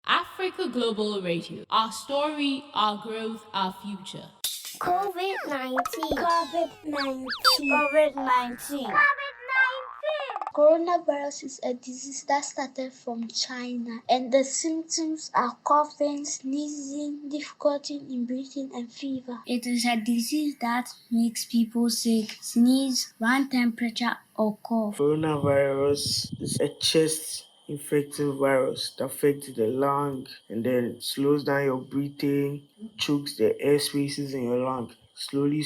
Africa Global Radio. Our story, our growth, our future. COVID-19. COVID-19. COVID-19. COVID-19. Coronavirus is a disease that started from China, and the symptoms are coughing, sneezing, difficulty in breathing, and fever. It is a disease that makes people sick, sneeze, run temperature, or cough. Coronavirus is a chest infective virus that affects the lung and then slows down your breathing, chokes the air spaces in your lung. Slowly,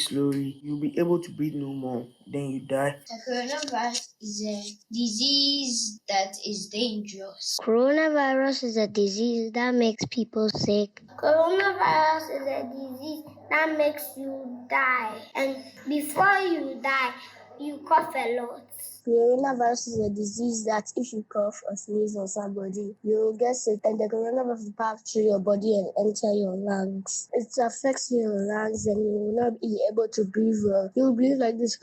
you'll be able to breathe no more. Then you die. The coronavirus is a disease that is dangerous. Coronavirus is a disease that makes people sick. Coronavirus is a disease that makes you die. And before you die, you cough a lot. Coronavirus is a disease that if you cough or sneeze on somebody, you'll get sick, and the coronavirus will pass through your body and enter your lungs. It affects your lungs and you will not be able to breathe well. You'll breathe like this.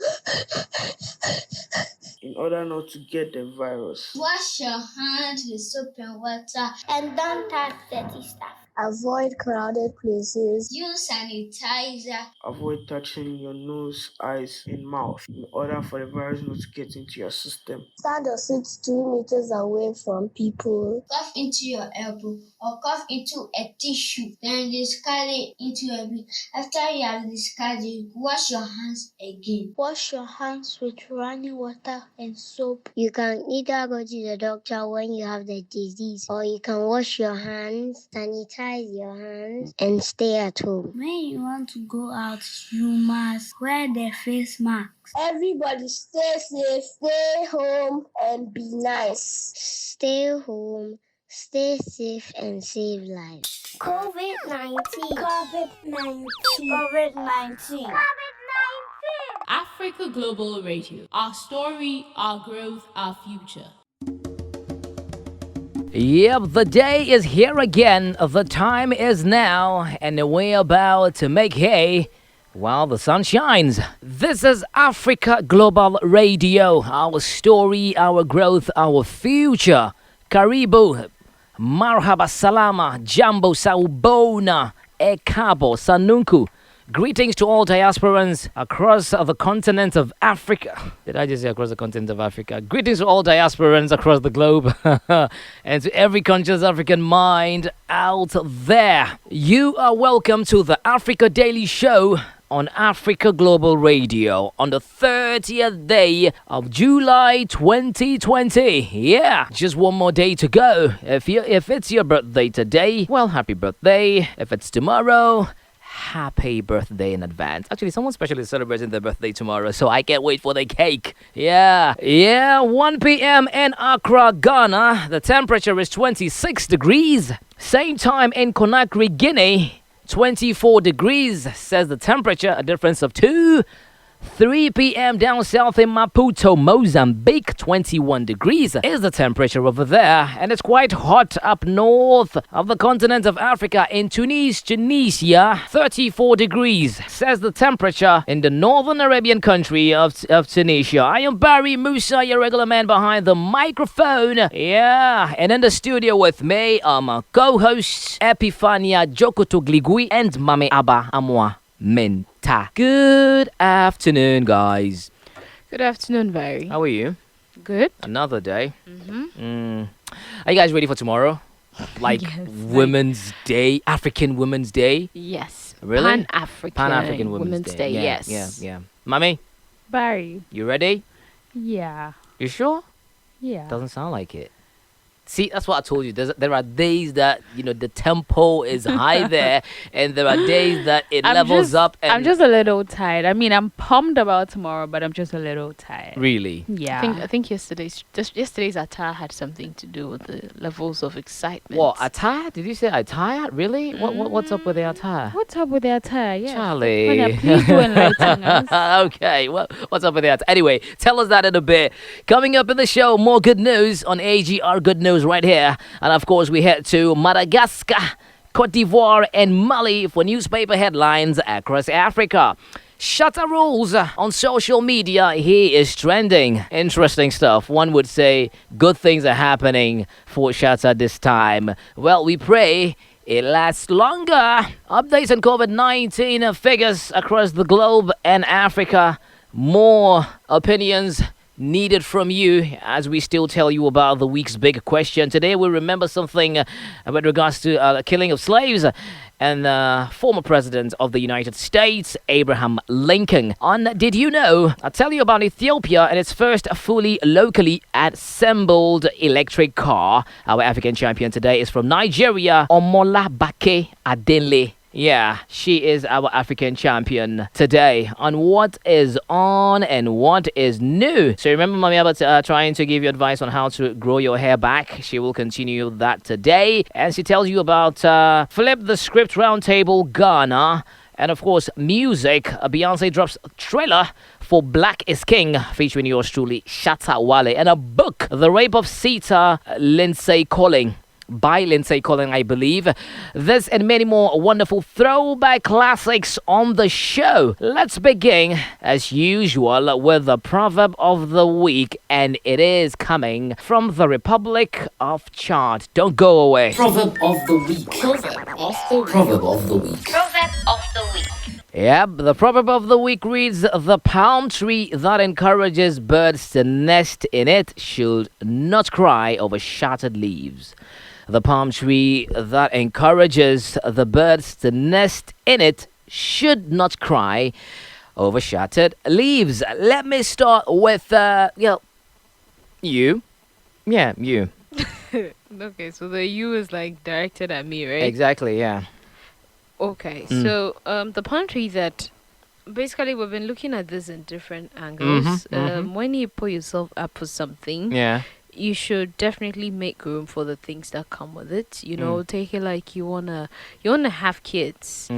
In order not to get the virus, Wash your hands with soap and water and don't touch dirty stuff. Avoid crowded places. Use sanitizer. avoid touching your nose, eyes, and mouth in order for the virus not to get into your system. Stand or sit 2 meters away from people. Cough into your elbow or cough into a tissue. Then discard it into a bin. After you have discarded it, wash your hands again. Wash your hands with running water and soap. You can either go to the doctor when you have the disease, or you can wash your hands, sanitize your hands, and stay at home. When you want to go out, you must wear the face mask. Everybody stay safe, stay home, and be nice. Stay home, stay safe, and save lives. COVID-19. COVID-19. COVID-19. COVID-19. Africa Global Radio. Our story, our growth, our future. Yep, the day is here again, the time is now, and we're about to make hay while the sun shines. This is Africa Global Radio, our story, our growth, our future. Karibu, marhaba salama, jambo saubona, ekabo sanunku. Greetings to all diasporans across the continent of Africa. Did I just say across the continent of Africa? Greetings to all diasporans across the globe and to every conscious African mind out there. You are welcome to the Africa Daily Show on Africa Global Radio on the 30th day of July 2020. Yeah, just one more day to go. If it's your birthday today, well, happy birthday. If it's tomorrow, happy birthday in advance. Actually, someone special is celebrating their birthday tomorrow, so I can't wait for the cake. Yeah, 1 p.m. in Accra, Ghana. The temperature is 26 degrees. Same time in Conakry, Guinea, 24 degrees, says the temperature, a difference of 2. 3 p.m. down south in Maputo, Mozambique, 21 degrees is the temperature over there. And it's quite hot up north of the continent of Africa in Tunisia, 34 degrees, says the temperature in the northern Arabian country of Tunisia. I am Barry Musa, your regular man behind the microphone. Yeah, and in the studio with me are my co-hosts Epifania Jokotogligui and Mame Abba Amwa Menta. Good afternoon, guys. Good afternoon, Barry. How are you? Good. Another day. Are you guys ready for tomorrow? Like Yes. Women's Day, African Women's Day? Yes. Really? Pan-African Women's Day. Yeah, Yes. yeah. Mummy, Barry. you ready? Yeah. You sure? Yeah. Doesn't sound like it. See, that's what I told you. There are days that, the tempo is high there, and there are days that it levels up. And I'm just a little tired. I mean, I'm pumped about tomorrow, but I'm just a little tired. Really? Yeah. I think yesterday's attire had something to do with the levels of excitement. What, attire? Did you say attire? Really? What's up with the attire? What's up with the attire? Yeah. Charlie. Tonya, please do enlighten us. Okay, what's up with that? Anyway, tell us that in a bit. Coming up in the show, more good news on AGR Good News right here. And of course, we head to Madagascar, Cote d'Ivoire, and Mali for newspaper headlines across Africa. Shutter rules on social media. He is trending. Interesting stuff. One would say good things are happening for Shutter this time. Well, we pray it lasts longer. Updates on COVID-19 figures across the globe and Africa. More opinions needed from you as we still tell you about the week's big question. Today we remember something with regards to the killing of slaves and former president of the United States, Abraham Lincoln. On Did You Know? I'll tell you about Ethiopia and its first fully locally assembled electric car. Our African champion today is from Nigeria, Omolabake Adenle. Yeah, she is our African champion today on what is on and what is new. So remember Mami Abba trying to give you advice on how to grow your hair back. She will continue that today. And she tells you about Flip the Script Roundtable Ghana. And of course, music. Beyonce drops trailer for Black is King, featuring yours truly, Shatta Wale. And a book, The Rape of Sita, Lindsay Colling. By Lindsay Collin, I believe. This and many more wonderful throwback classics on the show. Let's begin, as usual, with the proverb of the week, and it is coming from the Republic of Chad. Don't go away. Proverb of the week. Proverb of the week. Proverb of the week. Proverb of the week. Yep, the proverb of the week reads, the palm tree that encourages birds to nest in it should not cry over shattered leaves. The palm tree that encourages the birds to nest in it should not cry over shattered leaves. Let me start with, you. Yeah, you. Okay, so the you is like directed at me, right? Exactly, yeah. Okay, so the palm tree that basically we've been looking at this in different angles. When you put yourself up for something, Yeah. you should definitely make room for the things that come with it. You know, take it like you wanna have kids.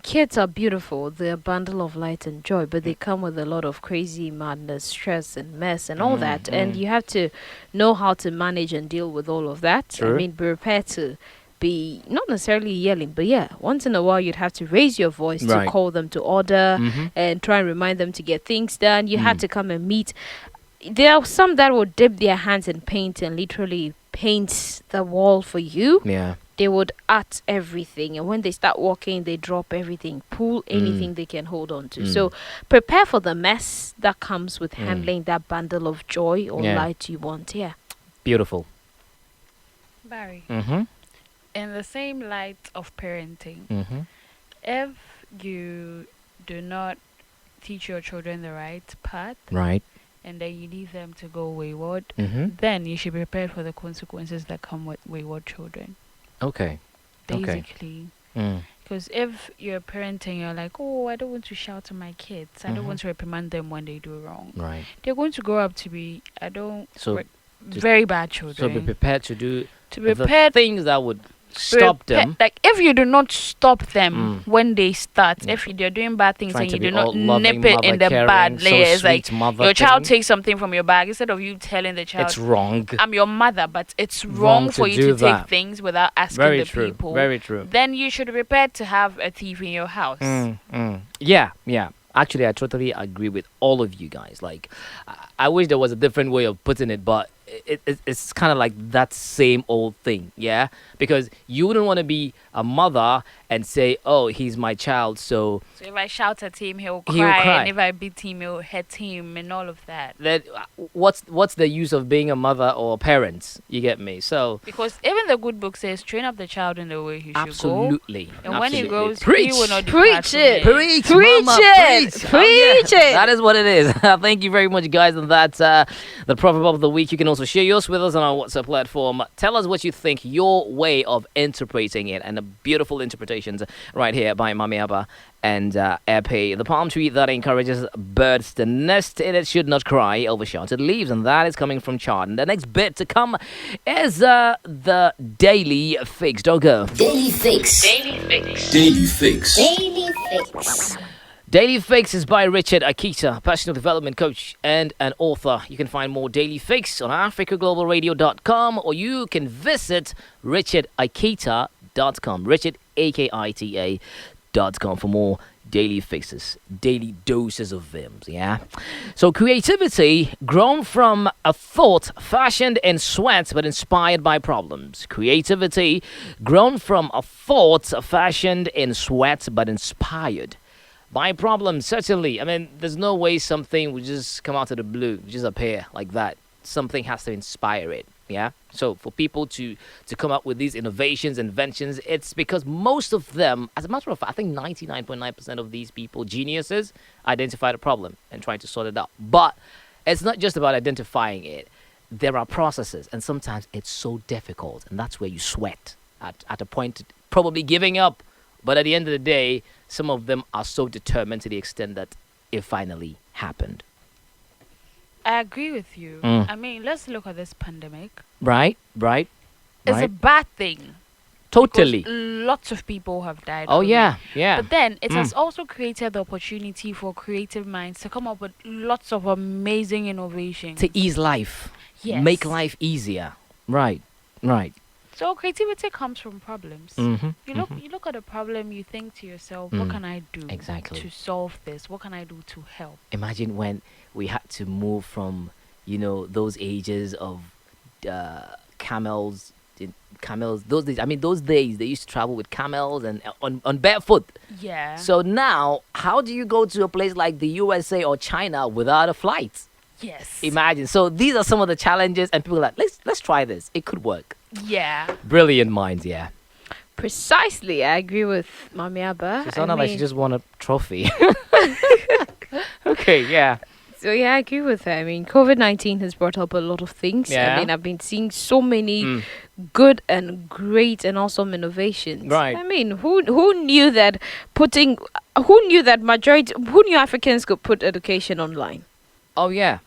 Kids are beautiful. They're a bundle of light and joy, but they come with a lot of crazy madness, stress, and mess, and all that. And you have to know how to manage and deal with all of that. True. I mean, be prepared to be not necessarily yelling, but yeah, once in a while you'd have to raise your voice Right. to call them to order and try and remind them to get things done. You had to come and meet. There are some that will dip their hands in paint and literally paint the wall for you. Yeah. They would art everything, and when they start walking, they drop everything, pull anything they can hold on to. So prepare for the mess that comes with handling that bundle of joy or Yeah. light you want. Yeah. Beautiful. Barry, Mm-hmm. in the same light of parenting, Mm-hmm. if you do not teach your children the right path Right. and then you leave them to go wayward, Mm-hmm. then you should be prepared for the consequences that come with wayward children. Okay. Okay. Basically. Mm. Because if you're parenting, you're like, oh, I don't want to shout at my kids. I don't want to reprimand them when they do wrong. Right. They're going to grow up to be, So very bad So children. be prepared to do to be the prepared things that would stop them. Like if you do not stop them Mm. when they start, if they're doing bad things Trying and to you be do not all loving, nip it in the mother, bad caring, so layers, like sweet mother your child thing. takes something from your bag, instead of you telling the child, It's wrong. I'm your mother, but it's Wrong wrong to for you do to take that. things without asking Very the true. people. Very true. Then you should be prepared to have a thief in your house. Yeah, yeah. Actually, I totally agree with all of you guys. Like, I wish there was a different way of putting it, but it's kind of like that same old thing, yeah? Because you wouldn't want to be a mother and say, oh, he's my child, so So if I shout at him, he'll He'll cry, cry. and if I beat him, he'll hit him, and all of that. that what's the use of being a mother or a parent? You get me? So Because even the good book says, train up the child in the way he should go. absolutely. And when he absolutely. grows, Preach. he will not depart Preach from it. Preach, Preach mama, it. preach. Preach it. That is what it is. Thank you very much, guys. And that's the proverb of the week. You can also share yours with us on our WhatsApp platform. Tell us what you think, your way of interpreting it, and the beautiful interpretations right here by Mami Abba and Epe. The palm tree that encourages birds to nest in it should not cry over shattered leaves. And that is coming from Chard. And the next bit to come is the Daily Fix. Don't go. Daily Fix. Daily Fix. Daily Fix. Daily Fix. Daily Fix is by Richard Akita, personal development coach and an author. You can find more Daily Fix on africaglobalradio.com, or you can visit richardakita.com. Richard, AKITA. radio.com for more daily fixes, daily doses of vim. Yeah. So creativity grown from a thought fashioned in sweat but inspired by problems. Creativity grown from a thought fashioned in sweat but inspired by problems. Certainly. I mean, there's no way something would just come out of the blue, just appear like that. Something has to inspire it. Yeah. So for people to come up with these innovations, inventions, it's because most of them, as a matter of fact, I think 99.9% of these people, geniuses, identify the problem and try to sort it out. But it's not just about identifying it. There are processes, and sometimes it's so difficult, and that's where you sweat at a point, probably giving up. But at the end of the day, some of them are so determined to the extent that it finally happened. I agree with you. I mean, let's look at this pandemic. Right. It's a bad thing. Totally. Lots of people have died. Oh, from it. yeah. But then it has also created the opportunity for creative minds to come up with lots of amazing innovations. To ease life. Yes. Make life easier. Right. So creativity comes from problems. Mm-hmm. You look at a problem, you think to yourself, what can I do Exactly. to solve this? What can I do to help? Imagine when we had to move from, those ages of camels. Those days, those days they used to travel with camels and on barefoot. Yeah. So now, how do you go to a place like the USA or China without a flight? Yes. Imagine. So these are some of the challenges, and people are like, let's try this. It could work. Yeah. Brilliant minds, yeah. Precisely, I agree with Mami Abba. She sounded like she just won a trophy. Okay, yeah. So yeah, I agree with her. I mean, COVID-19 has brought up a lot of things. Yeah. I mean, I've been seeing so many good and great and awesome innovations. Right. I mean, who knew that who knew Africans could put education online? Oh, yeah.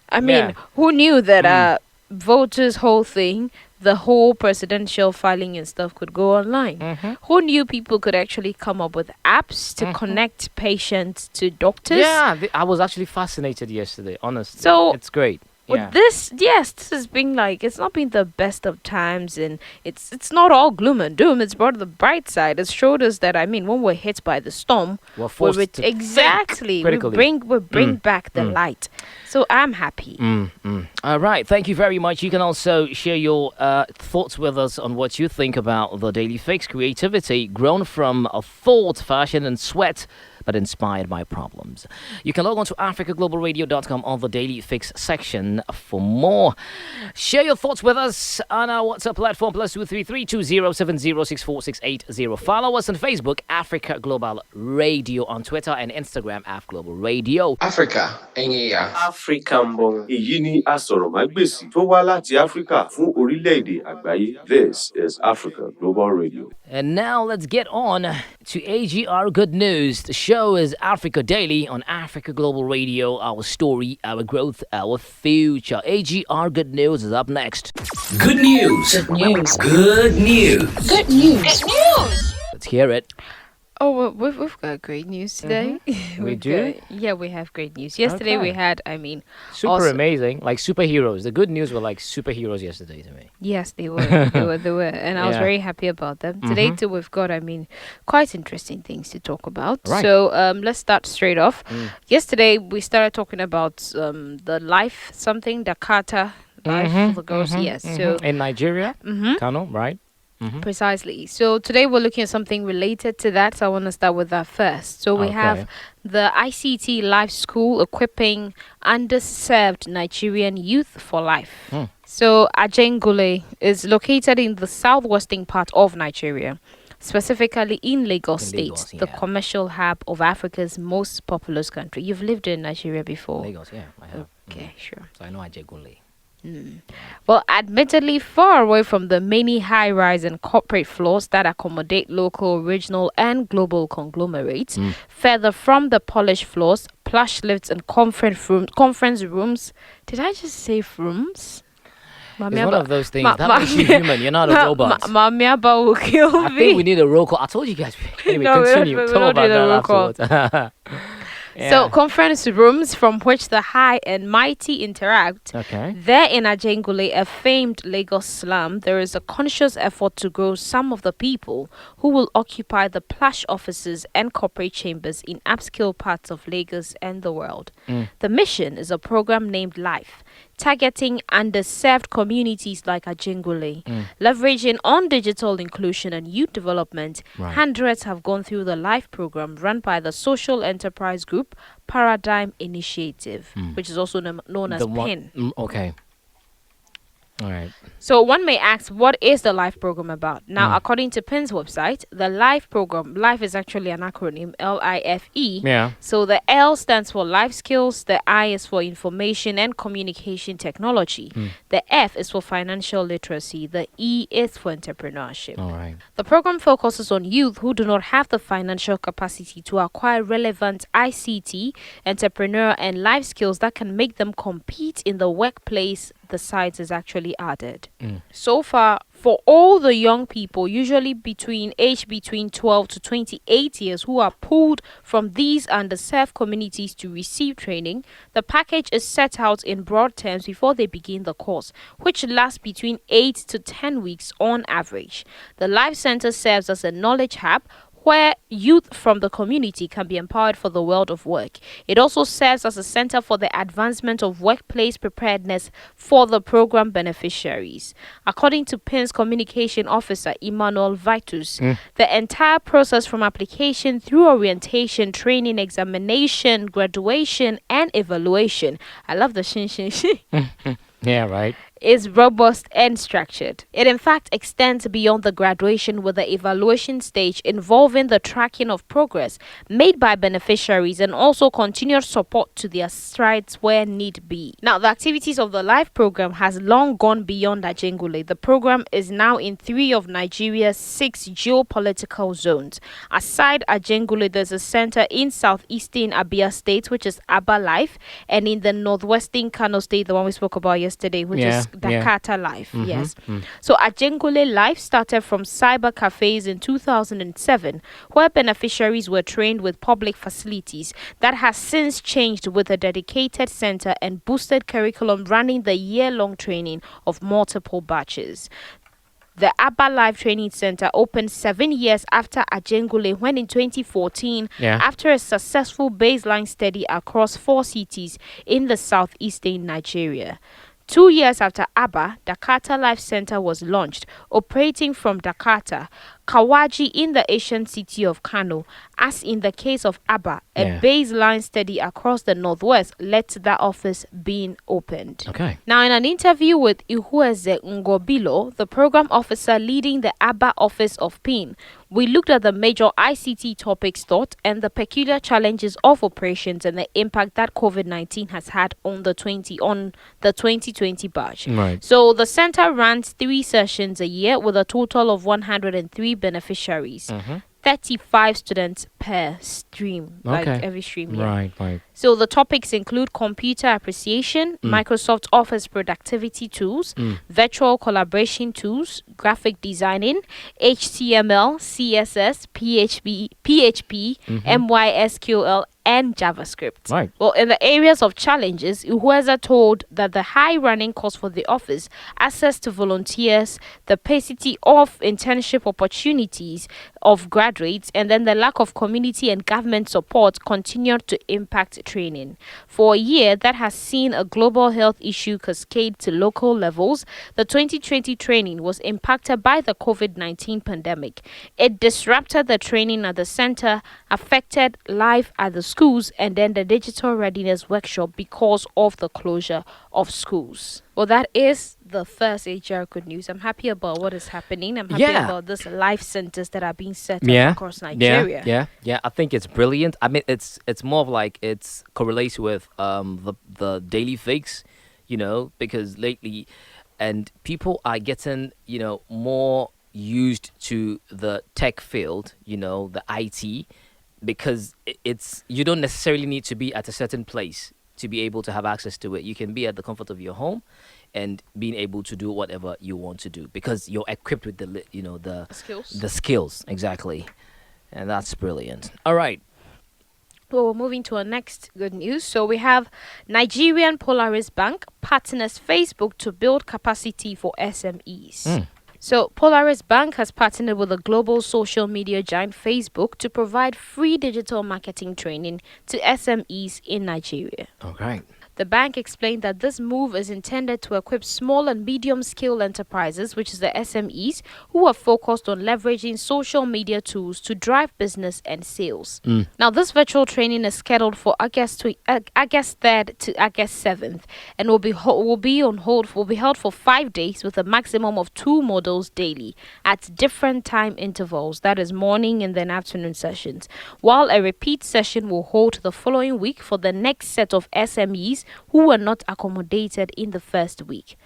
I mean, Yeah. who knew that voters' whole thing, the whole presidential filing and stuff could go online? Who knew people could actually come up with apps to connect patients to doctors? Yeah, I was actually fascinated yesterday, honestly. So, it's great. Yeah. With this has been like, it's not been the best of times, and it's not all gloom and doom. It's brought the bright side. It's showed us that, when we're hit by the storm, We're forced to exactly, think we critically. bring back the light. So I'm happy. All right, thank you very much. You can also share your thoughts with us on what you think about the Daily Fix. Creativity grown from a thought, fashion, and sweat, but inspired by problems. You can log on to africaglobalradio.com on the Daily Fix section for more. Share your thoughts with us on our WhatsApp platform, +233 2070 Follow us on Facebook, Africa Global Radio, on Twitter and Instagram, Global Radio. Africa, ẹ̀yin Africa ń bọ̀. Èyí ni asọ̀rọ̀mágbèsì tó wá láti Áfíríkà fún orílẹ̀-èdè àgbáyé. This is Africa Global Radio. And now let's get on to AGR Good News. The show is Africa Daily on Africa Global Radio. Our story, our growth, our future. AGR Good News is up next. Good news. Good news. Good news. Good news. Good news. Let's hear it. Oh, well, we've got great news today. We do? We have great news. Yesterday we had, Super also- amazing. Like superheroes. The good news were like superheroes yesterday to me. Yes, they were. they were. And I was Yeah. very happy about them. Today, too, we've got, quite interesting things to talk about. Right. So let's start straight off. Yesterday, we started talking about the life, the Carter life for the girls. Yes. So In Nigeria, Kano, right? Precisely. So today we're looking at something related to that. So I want to start with that first. So we have the ICT Life School equipping underserved Nigerian youth for life. So Ajengule is located in the southwestern part of Nigeria, specifically in Lagos State, Lagos, the commercial hub of Africa's most populous country. You've lived in Nigeria before. Lagos, yeah, I have. Okay, sure. So I know Ajegule. Well, admittedly far away from the many high-rise and corporate floors that accommodate local, regional, and global conglomerates, further from the polished floors, plush lifts, and conference rooms. Did I just say rooms? It's one of those things. That makes you human. You're not a robot. Mami Abba will kill me. I think we need a roll call. I told you guys. Anyway, No, we continue. don't Talk need a roll about call. that afterwards. So, conference rooms from which the high and mighty interact. Okay. There in Ajengule, a famed Lagos slum, there is a conscious effort to grow some of the people who will occupy the plush offices and corporate chambers in upscale parts of Lagos and the world. The mission is a program named Life, targeting underserved communities like Ajengule. Leveraging on digital inclusion and youth development, hundreds have gone through the Life program run by the social enterprise group Paradigm Initiative, which is also known as PIN. Okay. All right. So one may ask, what is the LIFE program about? Now, according to PIN's website, the LIFE program, LIFE is actually an acronym, LIFE. Yeah. So the L stands for life skills, the I is for information and communication technology, the F is for financial literacy, the E is for entrepreneurship. All right. The program focuses on youth who do not have the financial capacity to acquire relevant ICT, entrepreneur, and life skills that can make them compete in the workplace. The sites is actually added. So far, for all the young people, usually between 12 to 28 years, who are pulled from these underserved communities to receive training, the package is set out in broad terms before they begin the course, which lasts between 8 to 10 weeks on average. The Life Center serves as a knowledge hub where youth from the community can be empowered for the world of work. It also serves as a center for the advancement of workplace preparedness for the program beneficiaries. According to PIN's communication officer, Emmanuel Vitus, the entire process from application through orientation, training, examination, graduation, and evaluation. I love the shin shin shin. Yeah, right. Is robust and structured. It in fact extends beyond the graduation with the evaluation stage involving the tracking of progress made by beneficiaries and also continued support to their strides where need be. Now, the activities of the LIFE program has long gone beyond Ajengule. The program is now in 3 of Nigeria's 6 geopolitical zones. Aside Ajengule, there's a center in southeastern Abia State, which is Aba Life, and in the northwestern Kano State, the one we spoke about yesterday, which is Dakata Life. Yes. So Ajengule Life started from cyber cafes in 2007, where beneficiaries were trained with public facilities. That has since changed with a dedicated center and boosted curriculum running the year-long training of multiple batches. The Abba Life Training Center opened 7 years after Ajengule, when in 2014, after a successful baseline study across 4 cities in the southeastern Nigeria. 2 years after Abba, Dakata Life Center was launched, operating from Dakata, Kawaji in the Asian city of Kano. As in the case of Abba, a baseline study across the northwest led to that office being opened. Okay. Now, in an interview with Ihueze Ngobilo, the program officer leading the Abba office of PIN, we looked at the major ICT topics taught and the peculiar challenges of operations and the impact that COVID-19 has had on the 2020 batch. Right. So the center runs 3 sessions a year with a total of 103 beneficiaries. 35 students per stream, like every stream. Right. So the topics include computer appreciation, Microsoft Office productivity tools, virtual collaboration tools, graphic designing, HTML, CSS, PHP, MySQL, and JavaScript. Right. Well, in the areas of challenges, Uhueza told that the high running cost for the office, access to volunteers, the paucity of internship opportunities of graduates, and then the lack of community and government support continued to impact training. For a year that has seen a global health issue cascade to local levels, the 2020 training was impacted by the COVID-19 pandemic. It disrupted the training at the center, affected life at the schools, and then the digital readiness workshop because of the closure of schools. Well, that is the first HR good news. I'm happy about what is happening. I'm happy about this life centers that are being set up across Nigeria. Yeah. I think it's brilliant. I mean, it's more of like it's correlates with the daily fix, because lately, and people are getting more used to the tech field, the IT. Because it's you don't necessarily need to be at a certain place to be able to have access to it. You can be at the comfort of your home and being able to do whatever you want to do because you're equipped with the skills. The skills, exactly. And that's brilliant. All right. Well, we're moving to our next good news. So we have Nigerian Polaris Bank partners Facebook to build capacity for SMEs. So, Polaris Bank has partnered with the global social media giant Facebook to provide free digital marketing training to SMEs in Nigeria. Okay. The bank explained that this move is intended to equip small and medium-scale enterprises, which is the SMEs, who are focused on leveraging social media tools to drive business and sales. Now, this virtual training is scheduled for August 3rd to August 7th, and will be held for 5 days with a maximum of 2 modules daily at different time intervals. That is morning and then afternoon sessions. While a repeat session will hold the following week for the next set of SMEs who were not accommodated in the first week.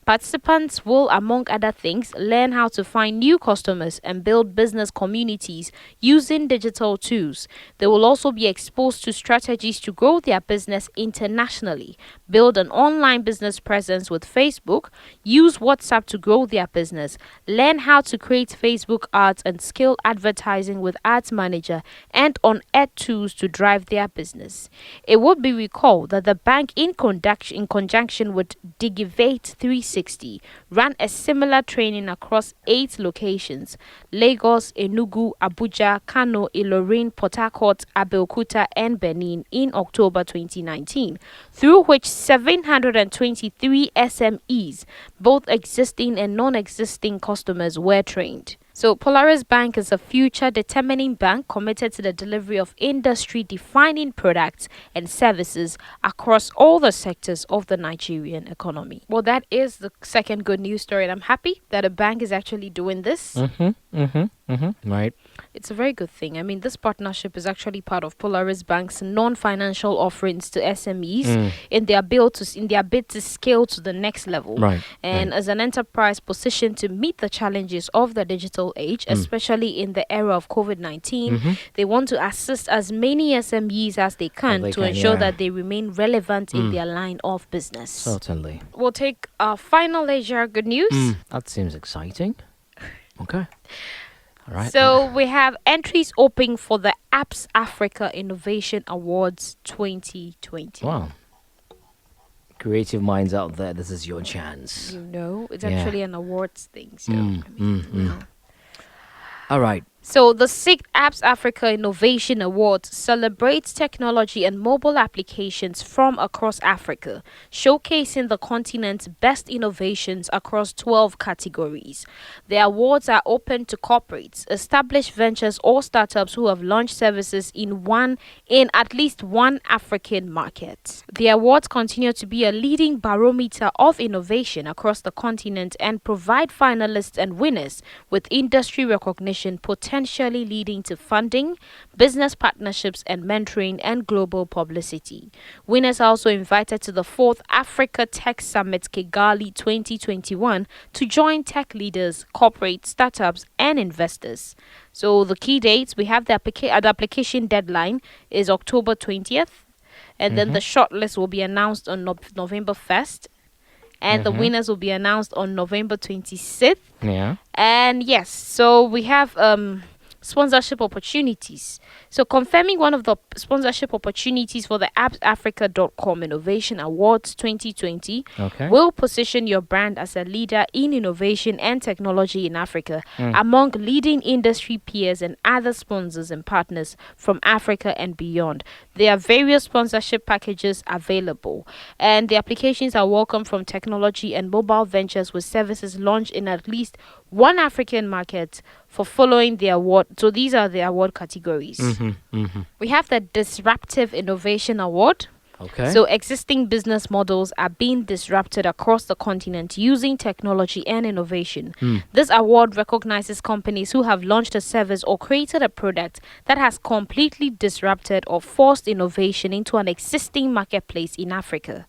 Participants will, among other things, learn how to find new customers and build business communities using digital tools. They will also be exposed to strategies to grow their business internationally, build an online business presence with Facebook, use WhatsApp to grow their business, learn how to create Facebook ads and scale advertising with Ads Manager, and on ad tools to drive their business. It would be recalled that the bank, in conjunction with Digivate 360, ran a similar training across 8 locations: Lagos, Enugu, Abuja, Kano, Ilorin, Port Harcourt, Abeokuta, and Benin in October 2019, through which 723 SMEs, both existing and non-existing customers, were trained. So, Polaris Bank is a future-determining bank committed to the delivery of industry-defining products and services across all the sectors of the Nigerian economy. Well, that is the second good news story, and I'm happy that a bank is actually doing this. Right. It's a very good thing. I mean, this partnership is actually part of Polaris Bank's non-financial offerings to SMEs in their bid to scale to the next level. Right. And as an enterprise positioned to meet the challenges of the digital age, especially in the era of COVID-19, they want to assist as many SMEs as they can to ensure that they remain relevant in their line of business. Certainly. We'll take our final Asia good news. That seems exciting. Okay. All right. So we have entries open for the Apps Africa Innovation Awards 2020. Wow. Creative minds out there, this is your chance. It's actually an awards thing. So, All right. So the 6th Apps Africa Innovation Awards celebrates technology and mobile applications from across Africa, showcasing the continent's best innovations across 12 categories. The awards are open to corporates, established ventures or startups who have launched services in at least one African market. The awards continue to be a leading barometer of innovation across the continent and provide finalists and winners with industry recognition, potentially leading to funding, business partnerships and mentoring, and global publicity. Winners are also invited to the 4th Africa Tech Summit Kigali 2021 to join tech leaders, corporate startups and investors. So the key dates, we have the application deadline is October 20th, and then the shortlist will be announced on November 1st. And the winners will be announced on November 26th. Yeah. And yes, so we have sponsorship opportunities. So confirming one of the sponsorship opportunities for the appsafrica.com Innovation Awards 2020 will position your brand as a leader in innovation and technology in Africa among leading industry peers and other sponsors and partners from Africa and beyond. There are various sponsorship packages available, and the applications are welcome from technology and mobile ventures with services launched in at least one African market for following the award. So these are the award categories. We have the Disruptive Innovation Award. Okay. So existing business models are being disrupted across the continent using technology and innovation. This award recognizes companies who have launched a service or created a product that has completely disrupted or forced innovation into an existing marketplace in Africa.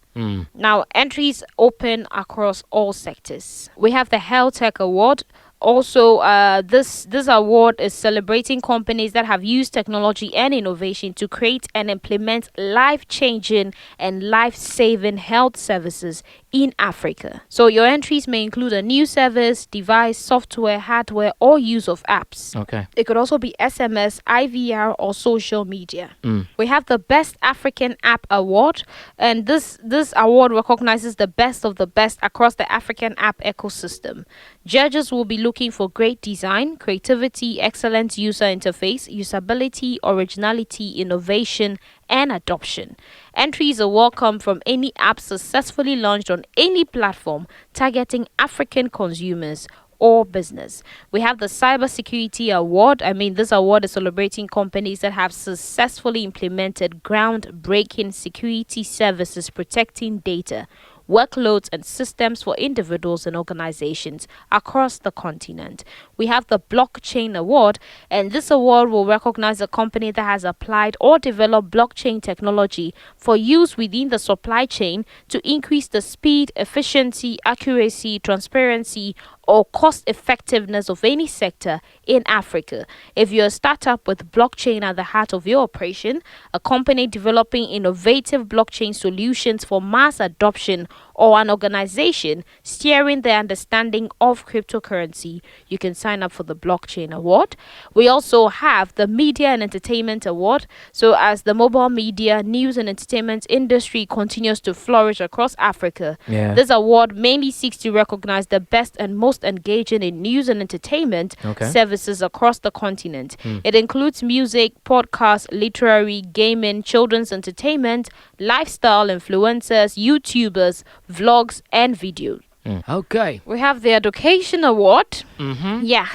Now, entries open across all sectors. We have the Health Tech Award, also this award is celebrating companies that have used technology and innovation to create and implement life-changing and life-saving health services in Africa. So your entries may include a new service, device, software, hardware, or use of apps. Okay. It could also be SMS, IVR, or social media. We have the Best African App Award, and this award recognizes the best of the best across the African app ecosystem. Judges will be looking for great design, creativity, excellent user interface, usability, originality, innovation, and adoption. Entries are welcome from any app successfully launched on any platform targeting African consumers or business. We have the Cybersecurity Award. This award is celebrating companies that have successfully implemented groundbreaking security services protecting data, workloads, and systems for individuals and organizations across the continent. We have the Blockchain Award, and this award will recognize a company that has applied or developed blockchain technology for use within the supply chain to increase the speed, efficiency, accuracy, transparency, or cost effectiveness of any sector in Africa. If you're a startup with blockchain at the heart of your operation, a company developing innovative blockchain solutions for mass adoption, or an organization steering the understanding of cryptocurrency, you can sign up for the Blockchain Award. We also have the Media and Entertainment Award. So as the mobile media, news and entertainment industry continues to flourish across Africa, this award mainly seeks to recognize the best and most engaging in news and entertainment services across the continent. It includes music, podcasts, literary, gaming, children's entertainment, lifestyle influencers, YouTubers, vlogs, and videos. Okay. We have the Education Award.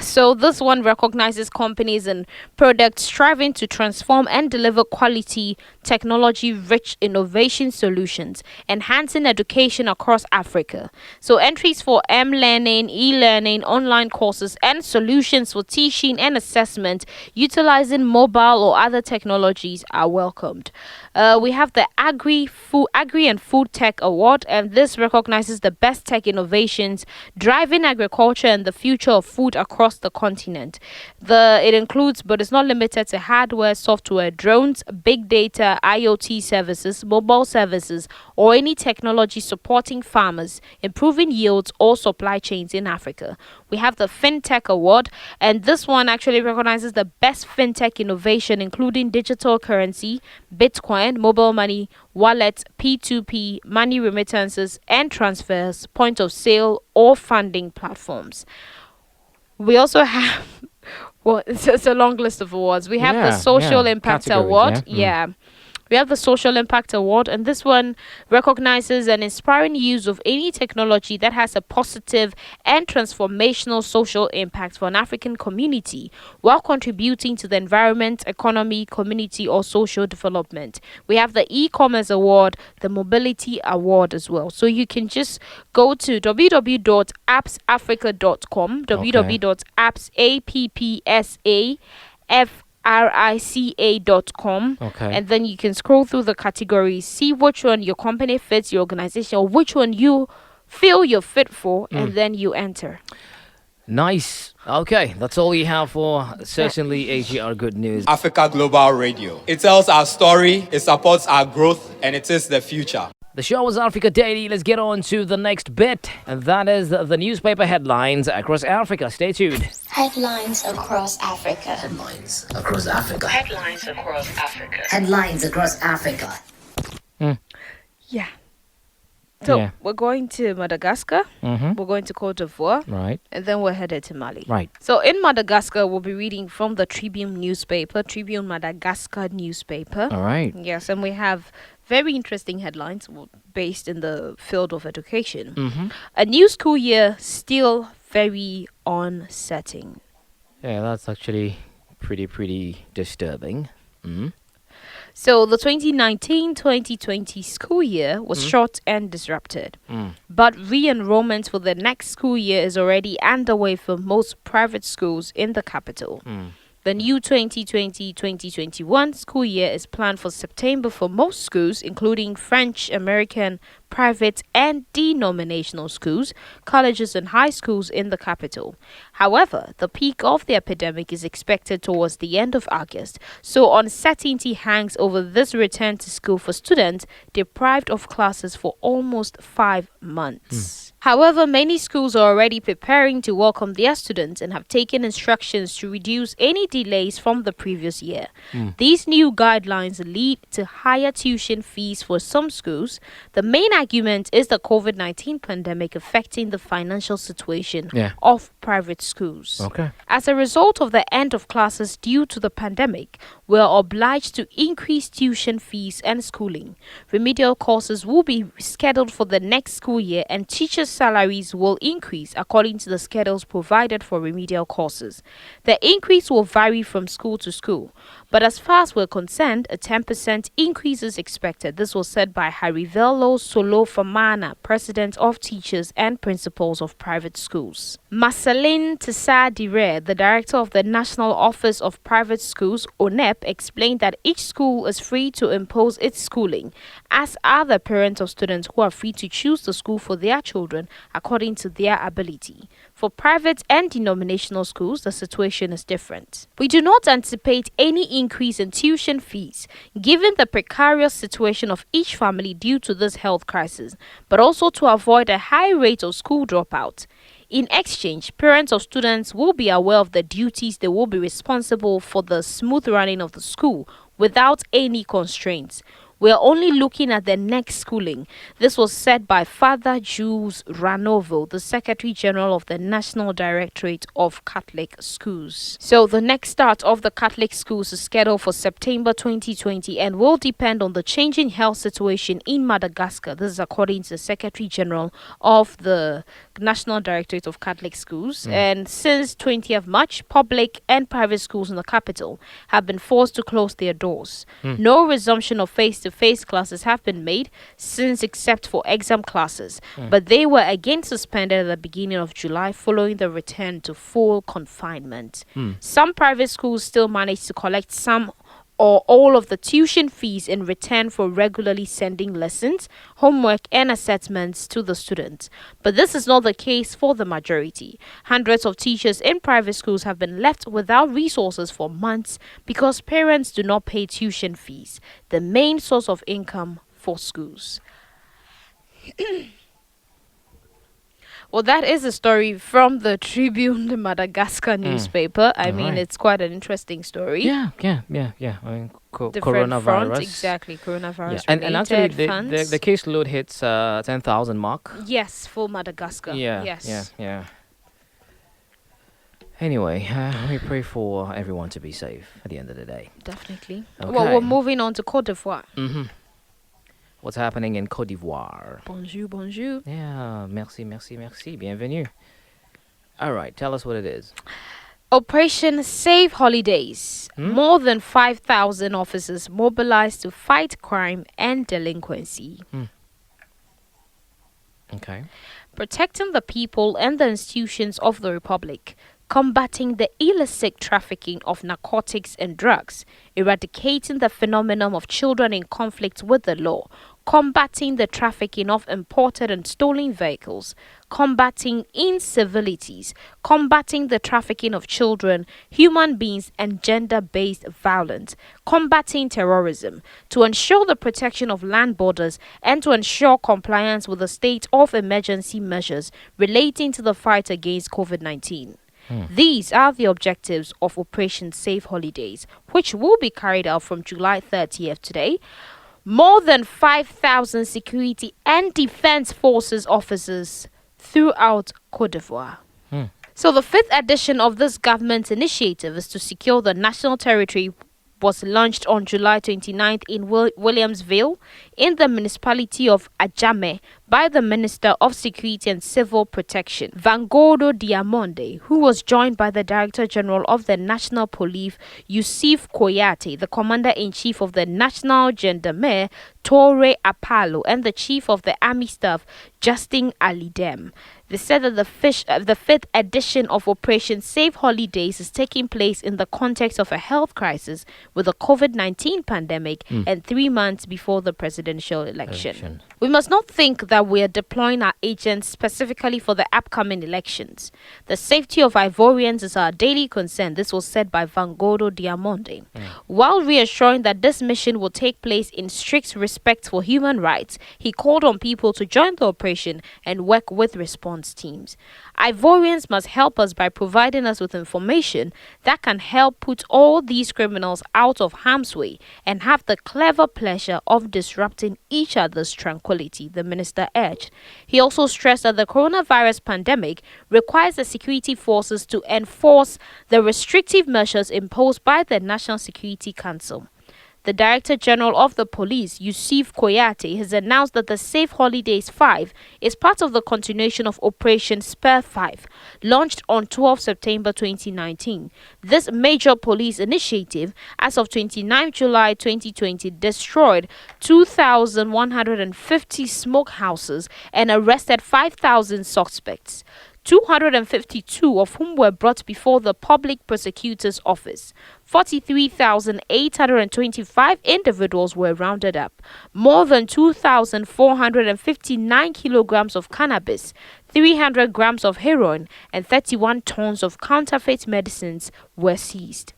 So this one recognizes companies and products striving to transform and deliver quality, technology-rich innovation solutions, enhancing education across Africa. So entries for M-learning, e-learning, online courses, and solutions for teaching and assessment utilizing mobile or other technologies are welcomed. We have the Agri and Food Tech Award, and this recognizes the best tech innovations driving agriculture and the future of food across the continent. It includes, but is not limited to, hardware, software, drones, big data, IoT services, mobile services, or any technology supporting farmers, improving yields or supply chains in Africa. We have the FinTech Award, and this one actually recognizes the best fintech innovation, including digital currency, Bitcoin, mobile money, wallets, P2P, money remittances and transfers, point of sale, or funding platforms. We also have, it's a long list of awards. We have the Social Impact Award. We have the Social Impact Award, and this one recognizes an inspiring use of any technology that has a positive and transformational social impact for an African community while contributing to the environment, economy, community, or social development. We have the E-Commerce Award, the Mobility Award as well. So you can just go to www.appsafrica.com, www.appsafrica.com, and then you can scroll through the categories, see which one your company fits, your organization, or which one you feel you're fit for, and then you enter. Nice. Okay, that's all we have for certainly AGR Good News. Africa Global Radio. It tells our story, it supports our growth, and it is the future. The show is Africa Daily. Let's get on to the next bit, and that is the newspaper headlines across Africa. Stay tuned. Headlines across Africa. Headlines across Africa. Headlines across Africa. Headlines across Africa. So we're going to Madagascar, we're going to Cote d'Ivoire, and then we're headed to Mali. So in Madagascar, we'll be reading from the Tribune Madagascar newspaper. Yes, and we have very interesting headlines based in the field of education. A new school year still very uncertain. Yeah, that's actually pretty disturbing. So the 2019-2020 school year was short and disrupted. But re-enrollment for the next school year is already underway for most private schools in the capital. The new 2020-2021 school year is planned for September for most schools, including French, American, private and denominational schools, colleges and high schools in the capital. However, the peak of the epidemic is expected towards the end of August, so uncertainty hangs over this return to school for students deprived of classes for almost 5 months. However, many schools are already preparing to welcome their students and have taken instructions to reduce any delays from the previous year. These new guidelines lead to higher tuition fees for some schools. The main argument is the COVID-19 pandemic affecting the financial situation of private schools. Okay. As a result of the end of classes due to the pandemic, we are obliged to increase tuition fees and schooling. Remedial courses will be scheduled for the next school year, and teachers' salaries will increase according to the schedules provided for remedial courses. The increase will vary from school to school, but as far as we're concerned, a 10% increase is expected. This was said by Harivelo Solofamana, President of Teachers and Principals of Private Schools. Marceline Tessa-Dire, the Director of the National Office of Private Schools, ONEP, explained that each school is free to impose its schooling, as are the parents of students who are free to choose the school for their children according to their ability. For private and denominational schools, the situation is different. We do not anticipate any increase in tuition fees, given the precarious situation of each family due to this health crisis, but also to avoid a high rate of school dropout. In exchange, parents of students will be aware of the duties. They will be responsible for the smooth running of the school without any constraints. We are only looking at the next schooling. This was said by Father Jules Ranovo, the Secretary General of the National Directorate of Catholic Schools. So the next start of the Catholic schools is scheduled for September 2020 and will depend on the changing health situation in Madagascar. This is according to the Secretary General of the National Directorate of Catholic Schools. And since 20th March, public and private schools in the capital have been forced to close their doors. No resumption of face-to-face classes have been made since, except for exam classes, but they were again suspended at the beginning of July following the return to full confinement. Some private schools still manage to collect some or all of the tuition fees in return for regularly sending lessons, homework, and assessments to the students. But this is not the case for the majority. Hundreds of teachers in private schools have been left without resources for months because parents do not pay tuition fees, the main source of income for schools. Well, that is a story from the Tribune, the Madagascar newspaper. I mean, it's quite an interesting story. Yeah. I mean, Different coronavirus. fronts, exactly, coronavirus. And actually, funds. the caseload hits 10,000 mark. Yes, for Madagascar. Yes. Yeah. Anyway, we pray for everyone to be safe at the end of the day. Definitely. Okay. Well, we're moving on to Côte d'Ivoire. What's happening in Côte d'Ivoire? Bonjour. Yeah, merci. Bienvenue. All right, tell us what it is. Operation Save Holidays. More than 5,000 officers mobilized to fight crime and delinquency. Okay. Protecting the people and the institutions of the Republic. Combating the illicit trafficking of narcotics and drugs, eradicating the phenomenon of children in conflict with the law, combating the trafficking of imported and stolen vehicles, combating incivilities, combating the trafficking of children, human beings, and gender-based violence, combating terrorism, to ensure the protection of land borders, and to ensure compliance with the state of emergency measures relating to the fight against COVID-19. These are the objectives of Operation Safe Holidays, which will be carried out from July 30th today. More than 5,000 security and defense forces officers throughout Côte d'Ivoire. So the fifth edition of this government initiative is to secure the national territory was launched on July 29th in Williamsville in the municipality of Ajame by the Minister of Security and Civil Protection, Vangodo Diamonde, who was joined by the Director General of the National Police, Yusuf Koyate, the Commander-in-Chief of the National Gendarmerie, Torre Apalo, and the Chief of the Army Staff, Justin Alidem. They said that the fifth edition of Operation Safe Holidays is taking place in the context of a health crisis with the COVID-19 pandemic and 3 months before the presidential election. We must not think that we are deploying our agents specifically for the upcoming elections. The safety of Ivorians is our daily concern. This was said by Vangodo Diamonde. While reassuring that this mission will take place in strict respect for human rights, he called on people to join the operation and work with response teams. Ivorians must help us by providing us with information that can help put all these criminals out of harm's way and have the clever pleasure of disrupting each other's tranquility, the minister urged. He also stressed that the coronavirus pandemic requires the security forces to enforce the restrictive measures imposed by the National Security Council. The Director General of the Police, Yusuf Koyate, has announced that the Safe Holidays 5 is part of the continuation of Operation Spare 5, launched on 12 September 2019. This major police initiative, as of 29 July 2020, destroyed 2,150 smokehouses and arrested 5,000 suspects. 252 of whom were brought before the Public Prosecutor's Office. 43,825 individuals were rounded up. More than 2,459 kilograms of cannabis, 300 grams of heroin, and 31 tons of counterfeit medicines were seized.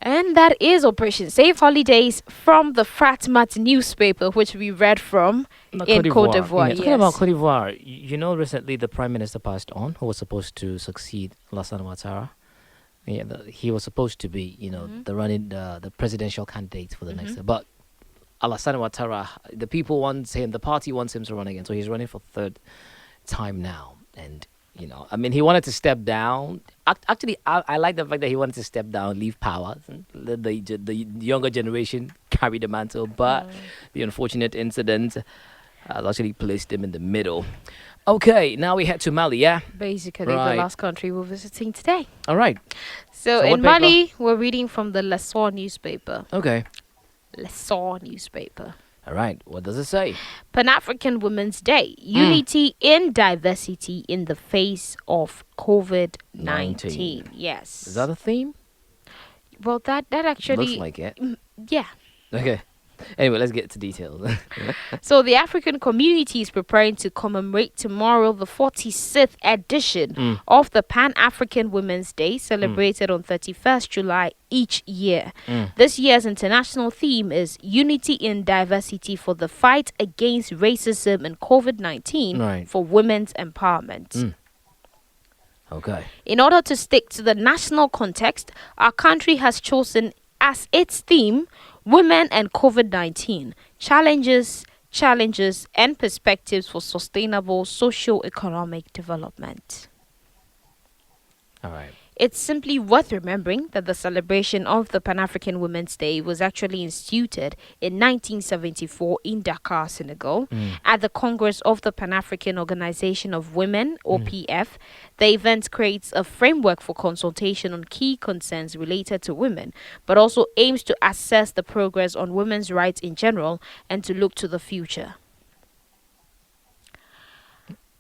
And that is Operation Safe Holidays from the Fratmat newspaper, which we read from in Cote d'Ivoire. Yeah, talking about Cote d'Ivoire, you know, recently the Prime Minister passed on, who was supposed to succeed Alassane Ouattara. Yeah, he was supposed to be, the presidential candidate for the next year. But Alassane Ouattara, the people want him, the party wants him to run again, so he's running for third time now. And he wanted to step down. Actually, I like the fact that he wanted to step down, leave power. The younger generation carry the mantle, but the unfortunate incident has actually placed him in the middle. Okay, now we head to Mali, yeah? Basically, the last country we're visiting today. All right. So in Mali, we're reading from the L'Essor newspaper. Okay. L'Essor newspaper. All right, what does it say? Pan-African Women's Day. Unity in diversity in the face of COVID-19. Yes. Is that a theme? Well, that actually... Looks like it. Yeah. Okay. Anyway, let's get to details. So the African community is preparing to commemorate tomorrow the 46th edition of the Pan-African Women's Day, celebrated on 31st July each year. This year's international theme is Unity in Diversity for the Fight Against Racism and COVID-19 for Women's Empowerment. Okay. In order to stick to the national context, our country has chosen as its theme Women and COVID-19, challenges, and perspectives for sustainable socio-economic development. All right. It's simply worth remembering that the celebration of the Pan-African Women's Day was actually instituted in 1974 in Dakar, Senegal, at the Congress of the Pan-African Organization of Women, OPF. The event creates a framework for consultation on key concerns related to women, but also aims to assess the progress on women's rights in general and to look to the future.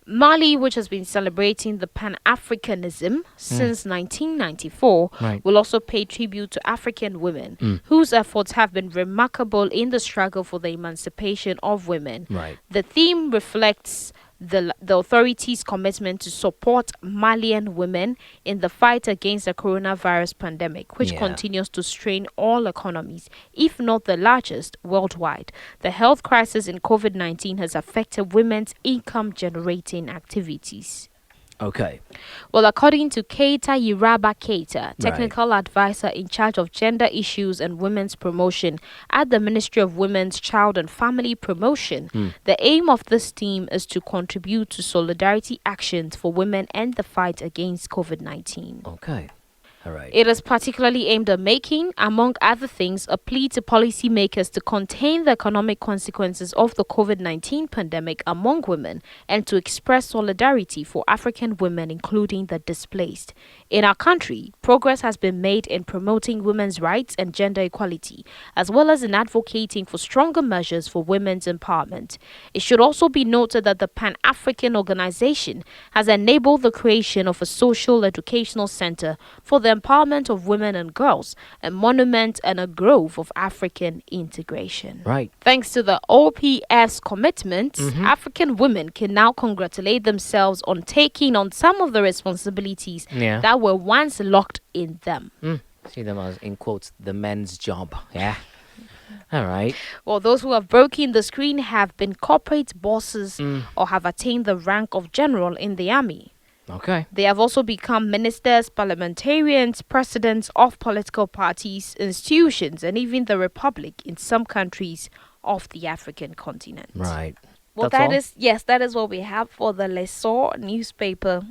Mali, which has been celebrating the Pan-Africanism since 1994, will also pay tribute to African women, whose efforts have been remarkable in the struggle for the emancipation of women. The theme reflects the authorities' commitment to support Malian women in the fight against the coronavirus pandemic, which continues to strain all economies, if not the largest worldwide. The health crisis in COVID-19 has affected women's income-generating activities. Okay. Well, according to Keita Yiraba Keita, technical advisor in charge of gender issues and women's promotion at the Ministry of Women's, Child and Family Promotion, the aim of this team is to contribute to solidarity actions for women and the fight against COVID-19. Okay. All right. It is particularly aimed at making, among other things, a plea to policymakers to contain the economic consequences of the COVID-19 pandemic among women and to express solidarity for African women, including the displaced. In our country, progress has been made in promoting women's rights and gender equality, as well as in advocating for stronger measures for women's empowerment. It should also be noted that the Pan-African Organization has enabled the creation of a social educational center for the empowerment of women and girls, a monument and a grove of African integration. Right. Thanks to the OPS commitment, African women can now congratulate themselves on taking on some of the responsibilities that were once locked in them. See them as, in quotes, the men's job. Yeah. All right. Well, those who have broken the screen have been corporate bosses or have attained the rank of general in the army. Okay. They have also become ministers, parliamentarians, presidents of political parties, institutions, and even the republic in some countries of the African continent. Right. Well, That's all? that is what we have for the Lesor newspaper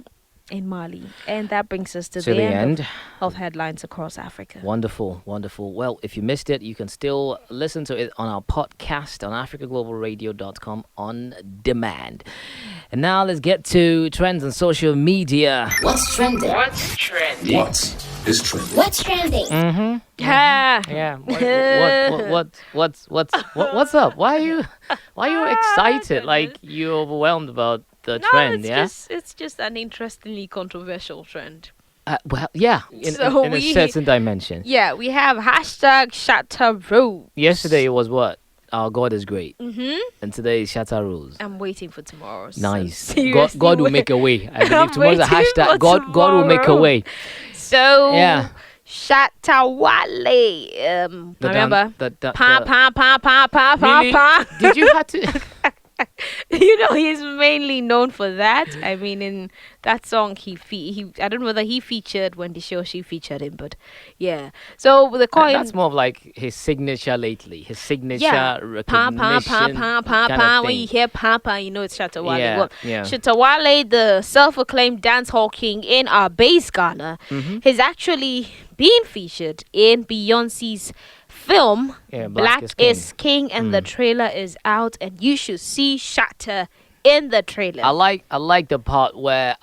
in Mali. And that brings us to the end of headlines across Africa. Wonderful, wonderful. Well, if you missed it, you can still listen to it on our podcast on africaglobalradio.com on demand. And now let's get to trends on social media. What's trending? What's trending? What is trending? What's trending? Yeah. What's up? Why are you excited? Like you're overwhelmed about the trend? It's just an interestingly controversial trend. Well, yeah, in a certain dimension. Yeah, we have hashtag Shatter Rules. Yesterday it was what? Our God is great. And today is Shatter Rules. I'm waiting for tomorrow. Nice. God will make a way. I believe tomorrow's a hashtag. God will make a way. So yeah. Shatawale. Remember? Really? Did you have to? He's mainly known for that. I mean, in that song, he I don't know whether he featured when the show she featured him, but yeah. So the coin. That's more of like his signature lately. His signature recognition. When you hear Papa, you know it's Shatawale. Yeah, Well, yeah. Shatawale, the self-acclaimed dancehall king in our base Ghana, has actually been featured in Beyonce's film Black is King, and the trailer is out, and you should see Shatter in the trailer. I like the part where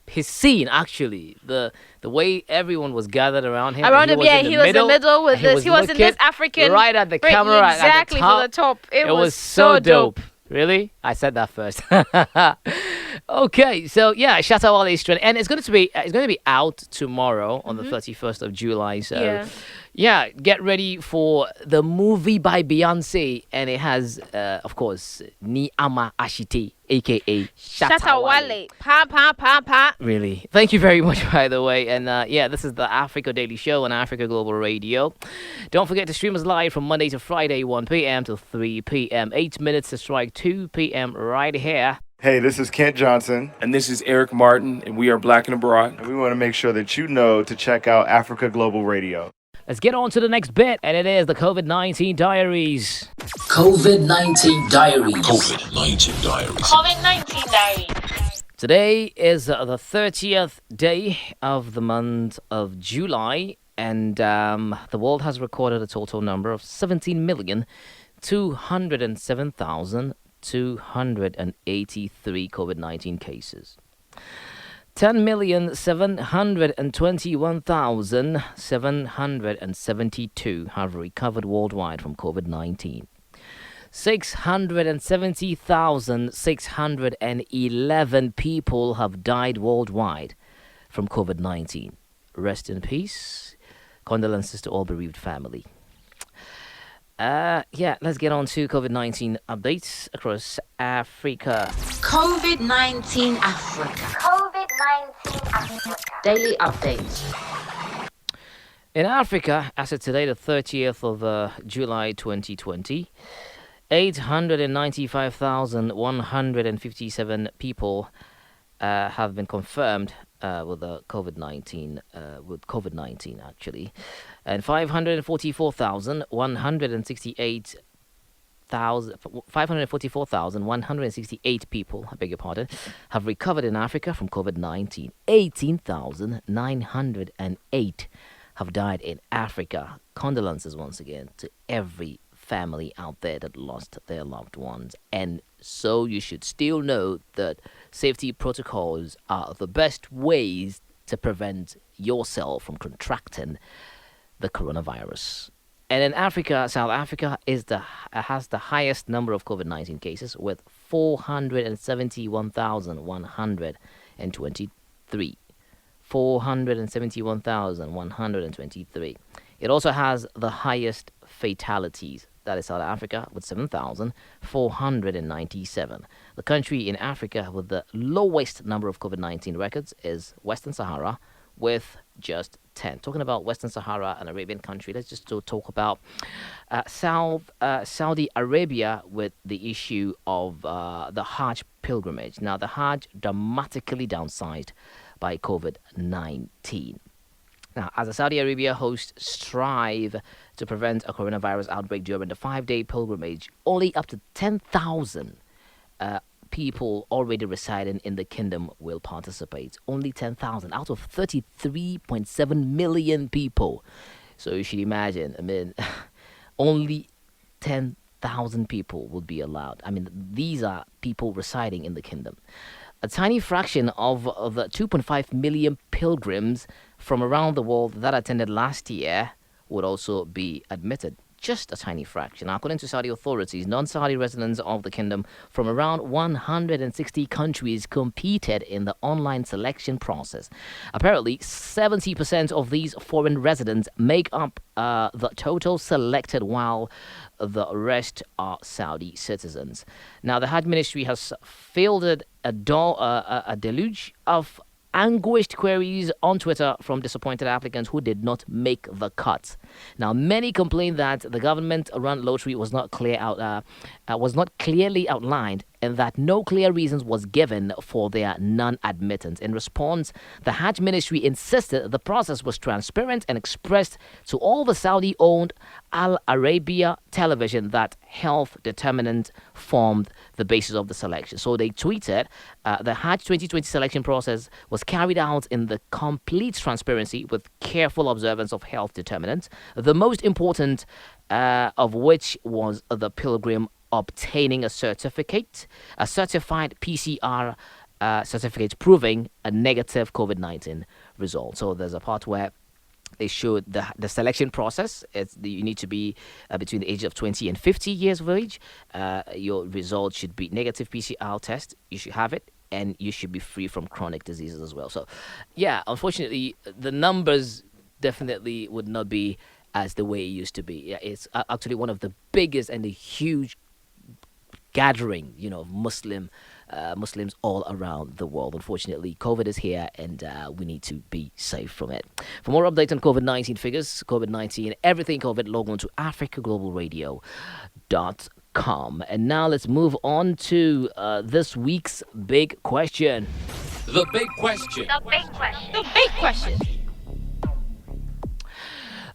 his scene actually, the way everyone was gathered around him. He was in the middle with this. He was in this African right at the camera, exactly at for the top. It was so dope. Really? I said that first. Okay, so yeah, Shatta Wale's trend, and it's going to be out tomorrow on the 31st of July. So yeah, get ready for the movie by Beyonce, and it has, of course, Ni Ama Ashite, aka Shatta Wale. Pa. Really. Thank you very much, by the way. And this is the Africa Daily Show on Africa Global Radio. Don't forget to stream us live from Monday to Friday, 1 p.m. to 3 p.m. 8 minutes to strike 2 p.m. right here. Hey, this is Kent Johnson. And this is Eric Martin, and we are Black and Abroad. And we want to make sure that you know to check out Africa Global Radio. Let's get on to the next bit, and it is the COVID-19 Diaries. COVID-19 Diaries. COVID-19 Diaries. COVID-19 Diaries. Today is the 30th day of the month of July, and the world has recorded a total number of 17,207,283 COVID-19 cases. 10,721,772 have recovered worldwide from COVID-19. 670,611 people have died worldwide from COVID-19. Rest in peace. Condolences to all bereaved family. Let's get on to COVID-19 updates across Africa. COVID-19 Africa. COVID-19 Africa. Daily updates. In Africa, as of today, the 30th of July 2020, 895,157 people have been confirmed with COVID-19 actually, and 544,168 544,168 people, I beg your pardon, have recovered in Africa from COVID-19. 18,908 have died in Africa. Condolences once again to every family out there that lost their loved ones. And so you should still know that safety protocols are the best ways to prevent yourself from contracting the coronavirus. And in Africa, South Africa has the highest number of COVID-19 cases with 471,123. 471,123. It also has the highest fatalities. That is South Africa with 7,497. The country in Africa with the lowest number of COVID-19 records is Western Sahara with just 10. Talking about Western Sahara, an Arabian country, let's just talk about Saudi Arabia with the issue of the Hajj pilgrimage. Now, the Hajj dramatically downsized by COVID-19. Now, as the Saudi Arabia hosts strive to prevent a coronavirus outbreak during the 5-day pilgrimage, only up to 10,000 people already residing in the kingdom will participate. Only 10,000 out of 33.7 million people. So you should imagine, I mean, only 10,000 people would be allowed. I mean, these are people residing in the kingdom. A tiny fraction of the 2.5 million pilgrims from around the world that attended last year would also be admitted. Just a tiny fraction. According to Saudi authorities, non-Saudi residents of the kingdom from around 160 countries competed in the online selection process. Apparently, 70% of these foreign residents make up the total selected, while the rest are Saudi citizens. Now, the Hajj Ministry has fielded a deluge of anguished queries on Twitter from disappointed applicants who did not make the cut. Now, many complained that the government-run lottery was not clearly outlined, and that no clear reasons was given for their non-admittance. In response, the Hajj Ministry insisted the process was transparent and expressed to all the Saudi-owned Al Arabiya television that health determinants formed the basis of the selection. So they tweeted, the Hajj 2020 selection process was carried out in the complete transparency with careful observance of health determinants, the most important of which was the pilgrim obtaining a certified PCR certificate proving a negative COVID-19 result. So there's a part where they showed the selection process. You need to be between the age of 20 and 50 years of age. Your result should be negative PCR test. You should have it, and you should be free from chronic diseases as well. So, yeah, unfortunately, the numbers definitely would not be as the way it used to be. Yeah, it's actually one of the biggest and the huge gathering, of Muslims all around the world. Unfortunately, COVID is here, and we need to be safe from it. For more updates on COVID-19 figures, COVID-19, everything COVID, log on to africaglobalradio.com. And now let's move on to this week's big question. The big question. The big question. The big question.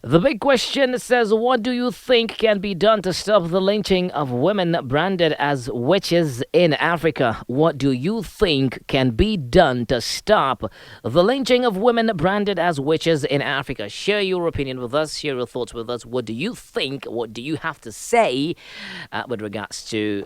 The big question says, what do you think can be done to stop the lynching of women branded as witches in Africa? What do you think can be done to stop the lynching of women branded as witches in Africa? Share your opinion with us. Share your thoughts with us. What do you think? What do you have to say with regards to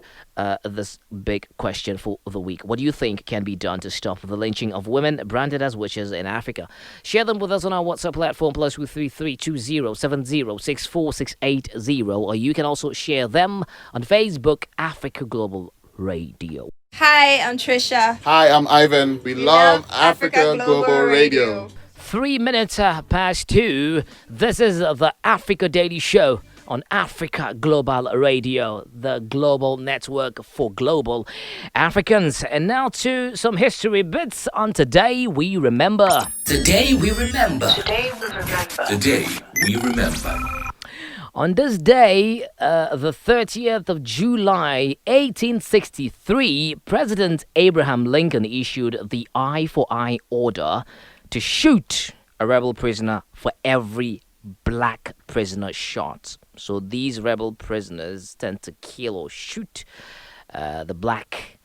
this big question for the week? What do you think can be done to stop the lynching of women branded as witches in Africa? Share them with us on our WhatsApp platform, +2332070646880, or you can also share them on Facebook, Africa Global Radio. Hi, I'm Trisha. Hi, I'm Ivan. We love Africa Global Radio. 3 minutes past 2. This is the Africa Daily Show on Africa Global Radio, the global network for global Africans. And now to some history bits on Today We Remember. Today we remember. Today we remember. Today we remember. On this day, the 30th of July, 1863, President Abraham Lincoln issued the Eye for Eye order to shoot a rebel prisoner for every black prisoner shot. So these rebel prisoners tend to kill or shoot the black,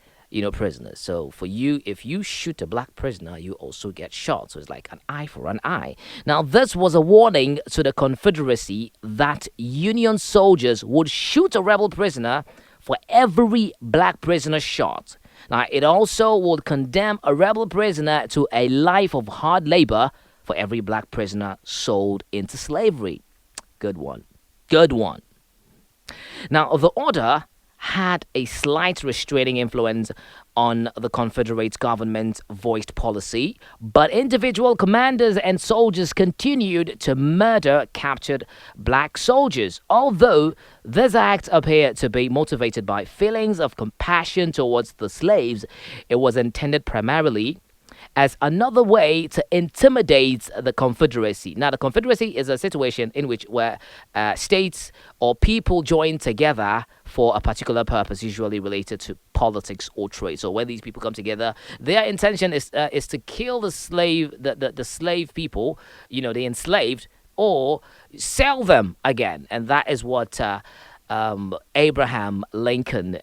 prisoners. So for you, if you shoot a black prisoner, you also get shot. So it's like an eye for an eye. Now, this was a warning to the Confederacy that Union soldiers would shoot a rebel prisoner for every black prisoner shot. Now, it also would condemn a rebel prisoner to a life of hard labor for every black prisoner sold into slavery. Good one. Good one. Now, the order had a slight restraining influence on the Confederate government's voiced policy, but individual commanders and soldiers continued to murder captured black soldiers. Although this act appeared to be motivated by feelings of compassion towards the slaves, it was intended primarily as another way to intimidate the Confederacy. Now, the Confederacy is a situation in which where states or people join together for a particular purpose, usually related to politics or trade. So when these people come together, their intention is to kill the slave people, the enslaved, or sell them again. And that is what Abraham Lincoln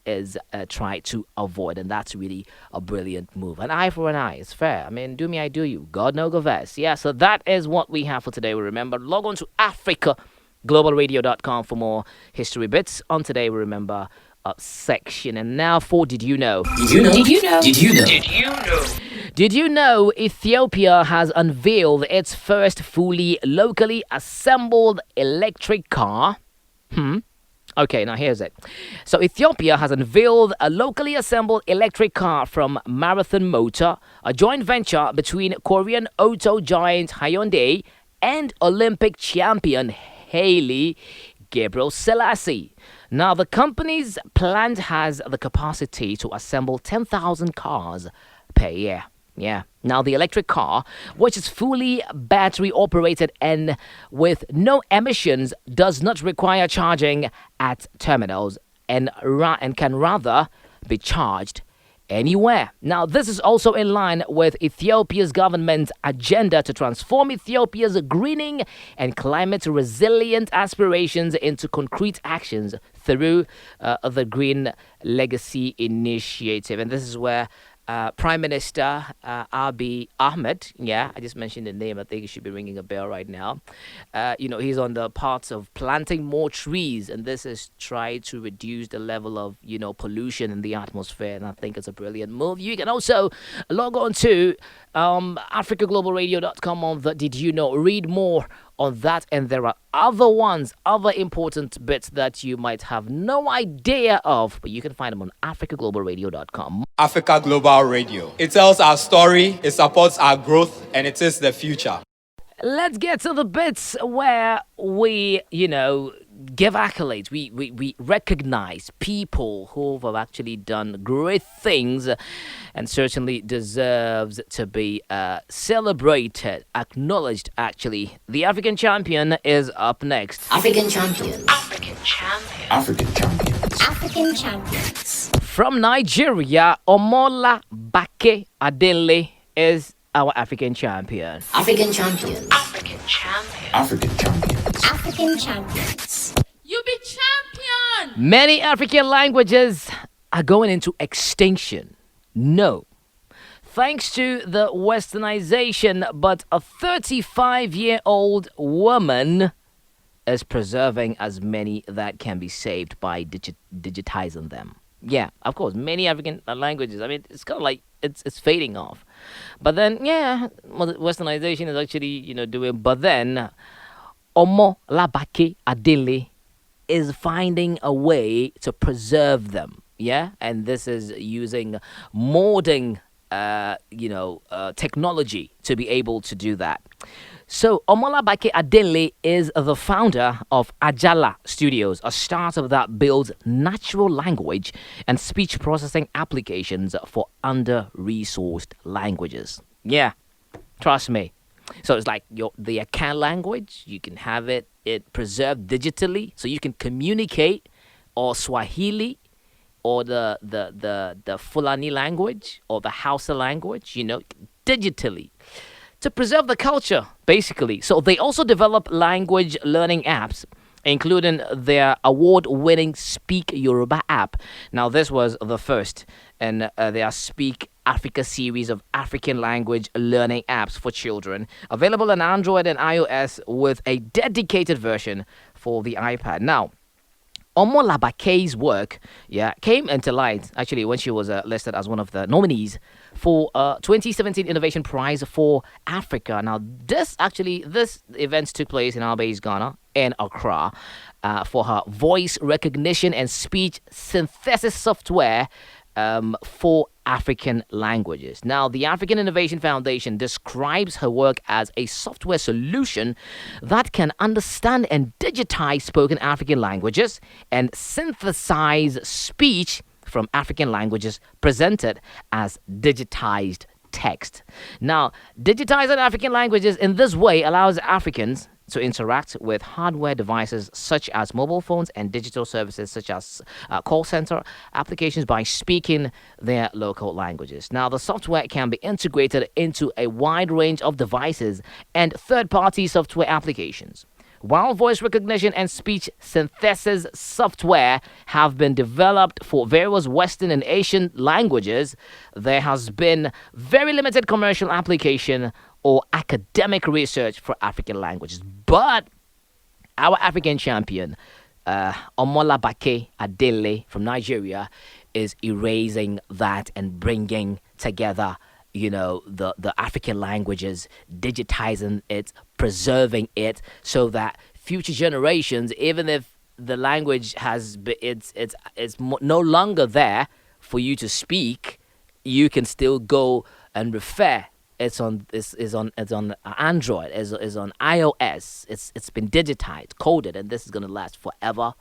is trying to avoid, and that's really a brilliant move. An eye for an eye, it's fair. I mean, do me, I do you. God no go vest. Yeah, so that is what we have for today. We remember, log on to africaglobalradio.com for more history bits. On Today We Remember section. And now for Did You Know? Did you know? Did you know? Did you know? Did you know? Did you know Ethiopia has unveiled its first fully locally assembled electric car? Okay, now here's it. So Ethiopia has unveiled a locally assembled electric car from Marathon Motor, a joint venture between Korean auto giant Hyundai and Olympic champion Haile Gebrselassie. Now, the company's plant has the capacity to assemble 10,000 cars per year. Yeah. Now, the electric car, which is fully battery operated and with no emissions, does not require charging at terminals and can rather be charged anywhere. Now, this is also in line with Ethiopia's government's agenda to transform Ethiopia's greening and climate resilient aspirations into concrete actions through the Green Legacy Initiative. And this is where Prime Minister Abiy Ahmed, I just mentioned the name. I think it should be ringing a bell right now. He's on the part of planting more trees, and this is try to reduce the level of, pollution in the atmosphere. And I think it's a brilliant move. You can also log on to africaglobalradio.com on the Did You Know? Read more on that, and there are other important bits that you might have no idea of, but you can find them on africaglobalradio.com. Africa Global Radio. It tells our story, it supports our growth, and it is the future. Let's get to the bits where we, give accolades. We recognize people who have actually done great things and certainly deserves to be celebrated, acknowledged, actually. The African champion is up next. African champions. African champion. African champions. African champions. From Nigeria, Omola Bake Adele is our African champion. African champions. African champion. African champions. African champions. You be champion! Many African languages are going into extinction. No. Thanks to the westernization, but a 35-year-old woman is preserving as many that can be saved by digitizing them. Yeah, of course, many African languages. I mean, it's kind of like it's fading off. But then, westernization is actually, doing. But then, Omo Labake Adele is finding a way to preserve them. Yeah, and this is using molding, technology to be able to do that. So, Omolabake Adele is the founder of Ajala Studios, a startup that builds natural language and speech processing applications for under-resourced languages. Yeah, trust me. So it's like the Akan language, you can have it preserved digitally, so you can communicate, or Swahili, or the Fulani language, or the Hausa language, digitally, to preserve the culture, basically. So they also develop language learning apps including their award-winning Speak Yoruba app. Now, this was the first in their Speak Africa series of African language learning apps for children, available on Android and iOS with a dedicated version for the iPad. Now, Omolabake's work, came into light actually when she was listed as one of the nominees for 2017 Innovation Prize for Africa. Now, this event took place in our base Ghana in Accra for her voice recognition and speech synthesis software for African languages. Now, the African Innovation Foundation describes her work as a software solution that can understand and digitize spoken African languages and synthesize speech from African languages presented as digitized text. Now, digitizing African languages in this way allows Africans to interact with hardware devices such as mobile phones and digital services such as call center applications by speaking their local languages. Now, the software can be integrated into a wide range of devices and third-party software applications. While voice recognition and speech synthesis software have been developed for various Western and Asian languages, there has been very limited commercial application or academic research for African languages. But our African champion, Omolabake Adele from Nigeria, is erasing that and bringing together the African languages, digitizing it, preserving it, so that future generations, even if the language it's no longer there for you to speak, you can still go and refer. It's on Android, is on iOS. It's been digitized, coded, and this is gonna last forever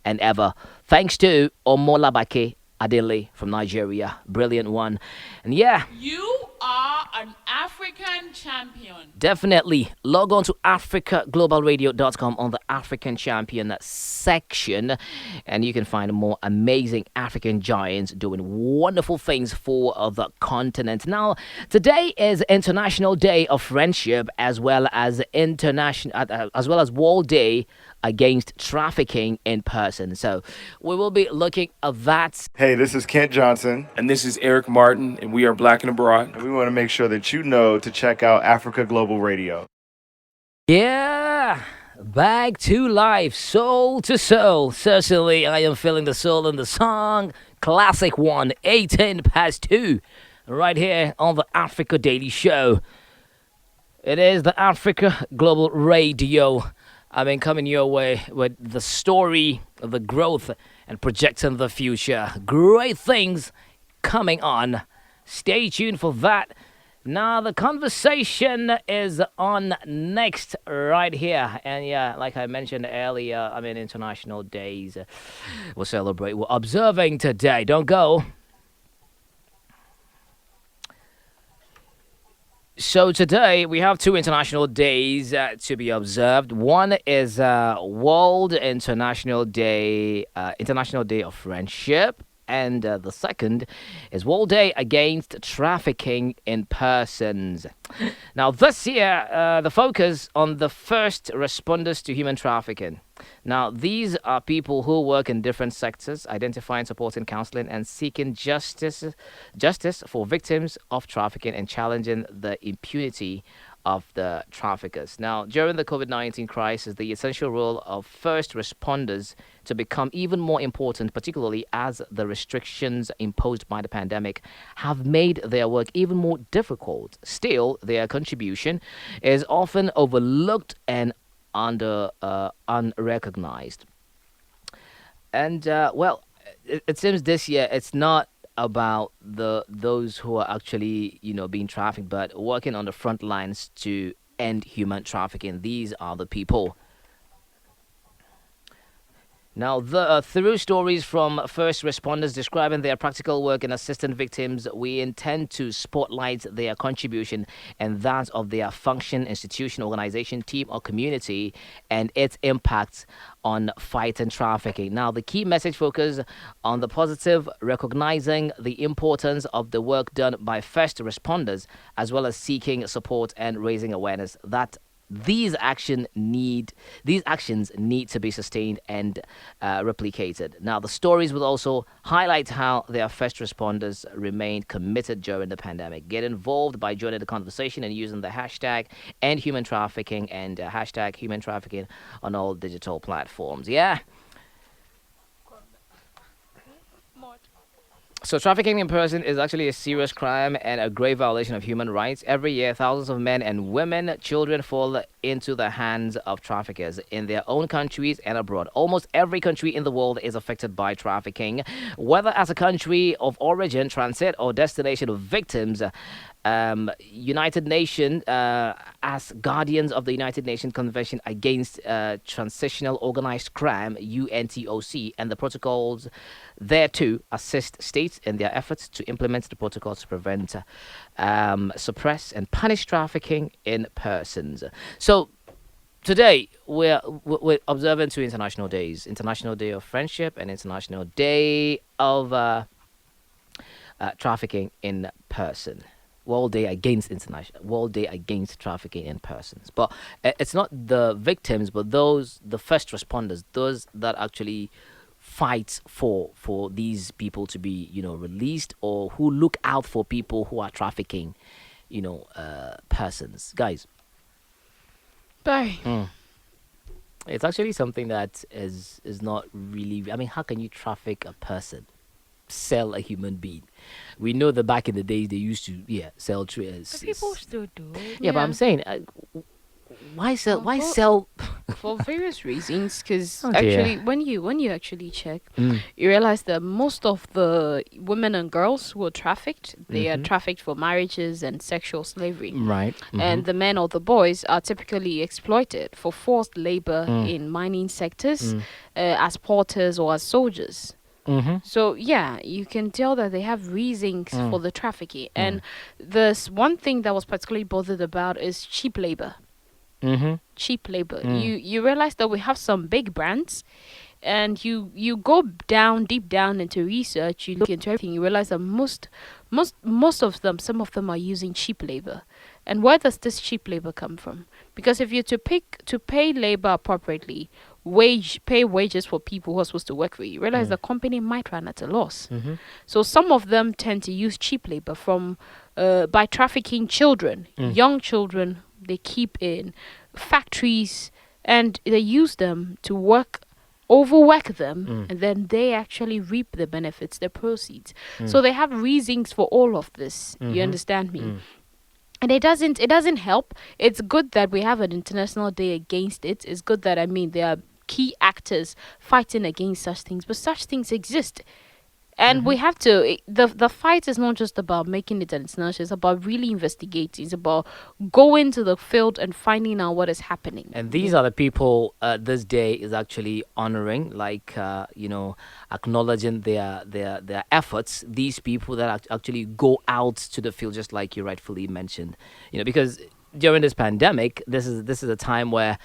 and ever. Thanks to Omolabake Adele from Nigeria, brilliant one, and You are an African champion. definitely log on to africaglobalradio.com on the African Champion section, and you can find more amazing African giants doing wonderful things for the continent. Now, today is International Day of Friendship, as well as World Day against trafficking in person. So we will be looking at that. Hey, this is Kent Johnson. And this is Eric Martin, and we are Black and Abroad. And we want to make sure that you know to check out Africa Global Radio. Yeah, back to life, soul to soul. Certainly, I am feeling the soul in the song. Classic one, 18 past 2, right here on the Africa Daily Show. It is the Africa Global Radio. I've been coming your way with the story of the growth and projecting the future. Great things coming on. Stay tuned for that. Now, the conversation is on next right here. And like I mentioned earlier, International Days we're observing today. Don't go. So today we have two international days to be observed. One is World International Day of Friendship, and the second is World Day Against Trafficking in Persons. Now, this year, the focus on the first responders to human trafficking. Now, these are people who work in different sectors, identifying, supporting, counseling, and seeking justice for victims of trafficking and challenging the impunity of the traffickers. Now, during the COVID-19 crisis, the essential role of first responders to become even more important, particularly as the restrictions imposed by the pandemic have made their work even more difficult. Still, their contribution is often overlooked and unrecognized. And it seems this year it's not about those who are actually being trafficked, but working on the front lines to end human trafficking. These are the people. Now, through stories from first responders describing their practical work in assisting victims, we intend to spotlight their contribution and that of their function, institution, organization, team, or community, and its impact on fighting trafficking. Now, the key message focuses on the positive, recognizing the importance of the work done by first responders, as well as seeking support and raising awareness that These actions need to be sustained and replicated. Now, the stories will also highlight how their first responders remained committed during the pandemic. Get involved by joining the conversation and using the hashtag end human trafficking and hashtag human trafficking on all digital platforms. Yeah. So, trafficking in person is actually a serious crime and a grave violation of human rights. Every year, thousands of men and women, children fall into the hands of traffickers in their own countries and abroad. Almost every country in the world is affected by trafficking, whether as a country of origin, transit, or destination of victims. United Nations, as guardians of the United Nations Convention Against Transitional Organized Crime, UNTOC, and the protocols there to assist states in their efforts to implement the protocols to prevent, suppress, and punish trafficking in persons. So today we're observing two international days: International Day of Friendship and International Day of Trafficking in Person. World Day Against Trafficking in Persons. But it's not the victims, but the first responders, those that actually fight for these people to be, released, or who look out for people who are trafficking, persons. Guys. Bye. It's actually something that is not really. I mean, how can you traffic a person? Sell a human being? We know that back in the days they used to sell trays. People still do it. Yeah, but I'm saying why sell for various reasons, because Oh, actually dear. when you actually check, you realize that most of the women and girls who are trafficked, they are trafficked for marriages and sexual slavery, right? And the men or the boys are typically exploited for forced labor in mining sectors, as porters or as soldiers. So yeah, you can tell that they have reasons for the trafficking. And there's one thing that was particularly bothered about is cheap labor. Cheap labor. You realize that we have some big brands, and you go deep down into research, you look into everything, you realize that most of them, some of them are using cheap labor. And where does this cheap labor come from? Because if you're to pay labor appropriately, pay wages for people who are supposed to work for you, realize the company might run at a loss. So some of them tend to use cheap labor by trafficking children, young children. They keep in factories and they use them to overwork them, and then they actually reap the benefits, the proceeds. So they have reasons for all of this. You understand me? And it doesn't help. It's good that we have an international day against it. It's good that, there are key actors fighting against such things, but such things exist. And we have to, the fight is not just about making it an international, it's about really investigating. It's about going to the field and finding out what is happening. And these are the people this day is actually honoring, acknowledging their efforts. These people that actually go out to the field, just like you rightfully mentioned, because during this pandemic, this is a time where,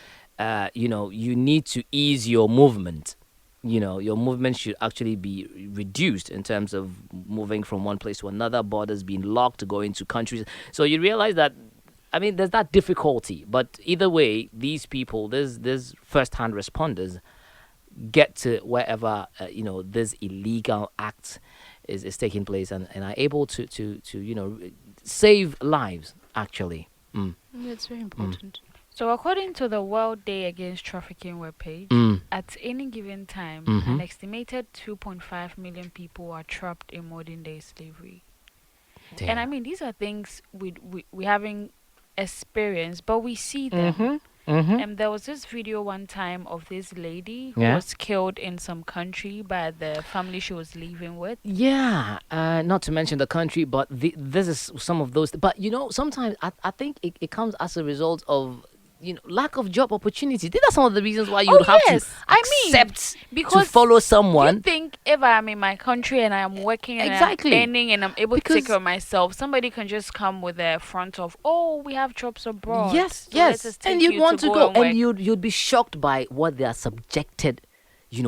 you need to ease your movement. Your movement should actually be reduced in terms of moving from one place to another, borders being locked, going to countries. So you realize that, there's that difficulty. But either way, these people, these first-hand responders, get to wherever, this illegal act is taking place and are able to save lives, actually. It's very important. So according to the World Day Against Trafficking webpage, at any given time, an estimated 2.5 million people are trapped in modern day slavery. Damn. And these are things we haven't experienced, but we see them. And there was this video one time of this lady who was killed in some country by the family she was living with. Yeah, not to mention the country, but this is some of those. But sometimes I think it comes as a result of lack of job opportunity. These are some of the reasons why you would have to accept to follow someone. You think if I'm in my country and I'm working and I'm earning and I'm able to take care of myself, somebody can just come with a front of, we have jobs abroad. Yes, and you'd want to go, and you'd be shocked by what they are subjected,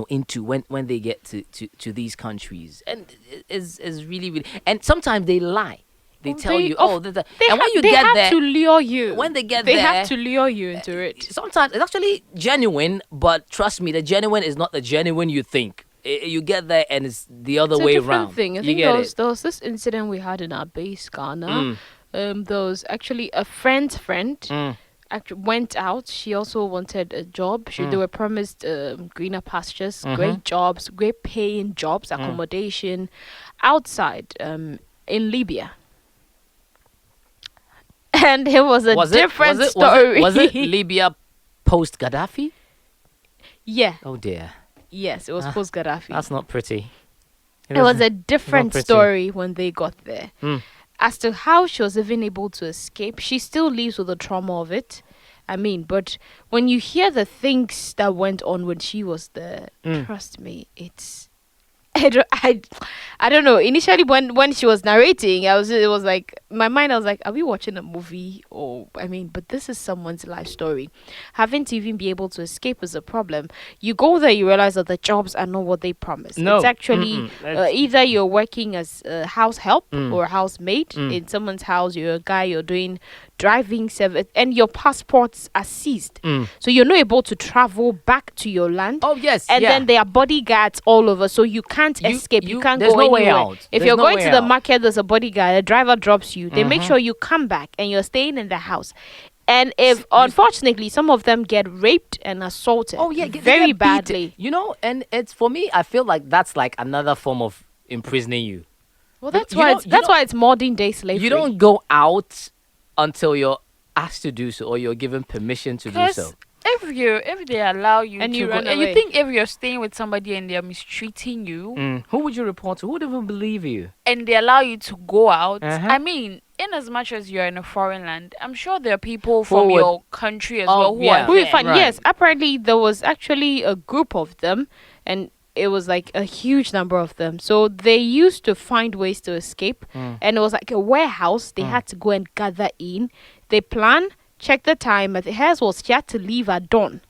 into when they get to these countries, and is really, really, and sometimes they lie. They tell you, oh, and when you they get have there, to lure you. when they get they there, have to lure you into it. sometimes it's actually genuine, but trust me, the genuine is not the genuine you think. You get there and it's the other It's a way different around. thing. I You think get it? there was this incident we had in our base, Ghana. There was actually a friend's friend. Actually went out. She also wanted a job. They were promised greener pastures, great jobs, great paying jobs, accommodation outside in Libya. And it was a different story. Was it Libya post Gaddafi? Yeah. Oh dear. Yes, it was post Gaddafi. That's not pretty. It was a different story when they got there. As to how she was even able to escape, she still lives with the trauma of it. I mean, but when you hear the things that went on when she was there, trust me, it's I don't know. Initially, when she was narrating, it was like my mind. I was like, are we watching a movie? Or I mean, but this is someone's life story. Having to even be able to escape is a problem. You go there, you realize that the jobs are not what they promised. No. It's actually either you're working as a house help or a housemaid in someone's house. You're a guy. You're doing driving service, and your passports are seized. So you're not able to travel back to your land. Oh yes, and then there are bodyguards all over, so you can't escape. You can't there's go no anywhere. way out. If There's you're no going way to the out. market, there's a bodyguard. The driver drops you. They make sure you come back, and you're staying in the house. And if unfortunately some of them get raped and assaulted, they get very beaten. badly. You know, and it's for me. I feel like that's like another form of imprisoning you. Well, that's why it's modern day slavery. You don't go out until you're asked to do so or you're given permission to do so. If they allow you And to you go, run and you away. think if you're staying with somebody and they're mistreating you, Who would you report to? Who would even believe you? and they allow you to go out, I mean, in as much as you're in a foreign land, I'm sure there are people from your country as well who are Who you there. find? Yes, apparently there was actually a group of them, and it was like a huge number of them. So they used to find ways to escape, and it was like a warehouse. They had to go and gather in. They plan, check the time. But hers was she had to leave at dawn.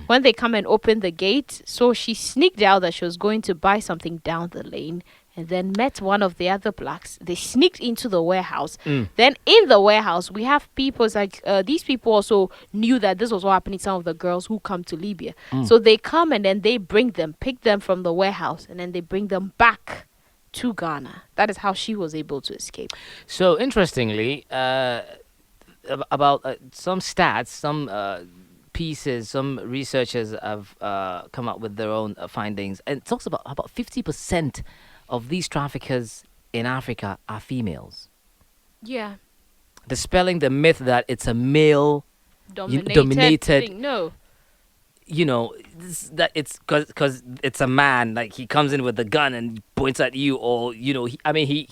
When they come and open the gate, so she sneaked out that she was going to buy something down the lane, and then met one of the other blacks. They sneaked into the warehouse. Then in the warehouse, we have people. It's like these people also knew that this was what happened to some of the girls who come to Libya. So they come and then they bring them, pick them from the warehouse, and then they bring them back to Ghana. That is how she was able to escape. So interestingly, about some stats, some pieces, some researchers have come up with their own findings, and it talks about 50% of these traffickers in Africa are females. Yeah. Dispelling the myth that it's a male Dominated thing. No. You know, that it's because it's a man, like he comes in with a gun and points at you, or you know, he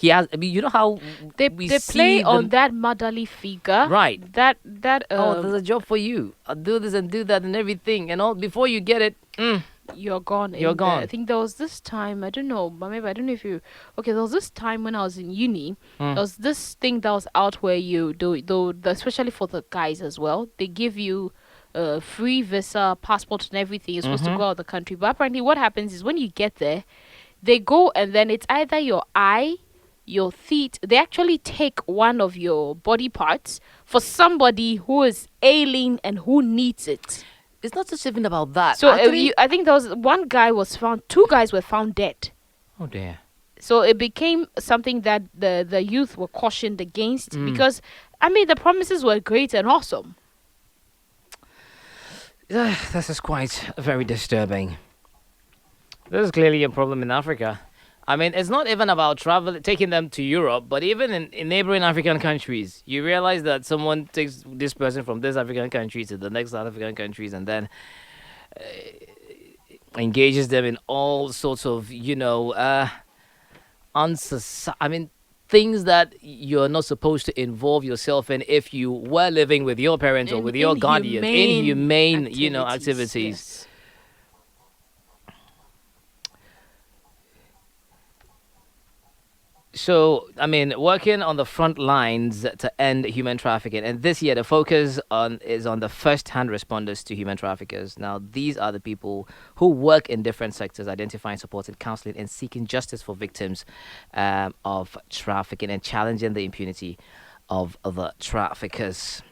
has. I mean, you know how they see play on that motherly figure, right? That there's a job for you. I'll do this and do that and everything, and all before you get it, you're gone. You're gone. I think there was this time. I don't know, but maybe I don't know if you. Okay, there was this time when I was in uni. There was this thing that was out where you do, especially for the guys as well. They give you free visa, passport, and everything. You're supposed to go out of the country. But apparently, what happens is when you get there, they go and then it's either your eye, your feet. They actually take one of your body parts for somebody who is ailing and who needs it. It's not just even about that. So actually, I think there was one guy was found. 2 guys were found dead. Oh dear. So it became something that the youth were cautioned against because I mean the promises were great and awesome. This is quite very disturbing. There's clearly a problem in Africa. I mean, it's not even about taking them to Europe, but even in neighboring African countries, you realize that someone takes this person from this African country to the next South African countries and then engages them in all sorts of, things that you're not supposed to involve yourself in if you were living with your parents or with your guardians. Inhumane, activities. Yes. So, I mean, working on the front lines to end human trafficking, and this year the focus is on the first-hand responders to human traffickers. Now, these are the people who work in different sectors, identifying, supporting, counseling, and seeking justice for victims of trafficking and challenging the impunity of the traffickers.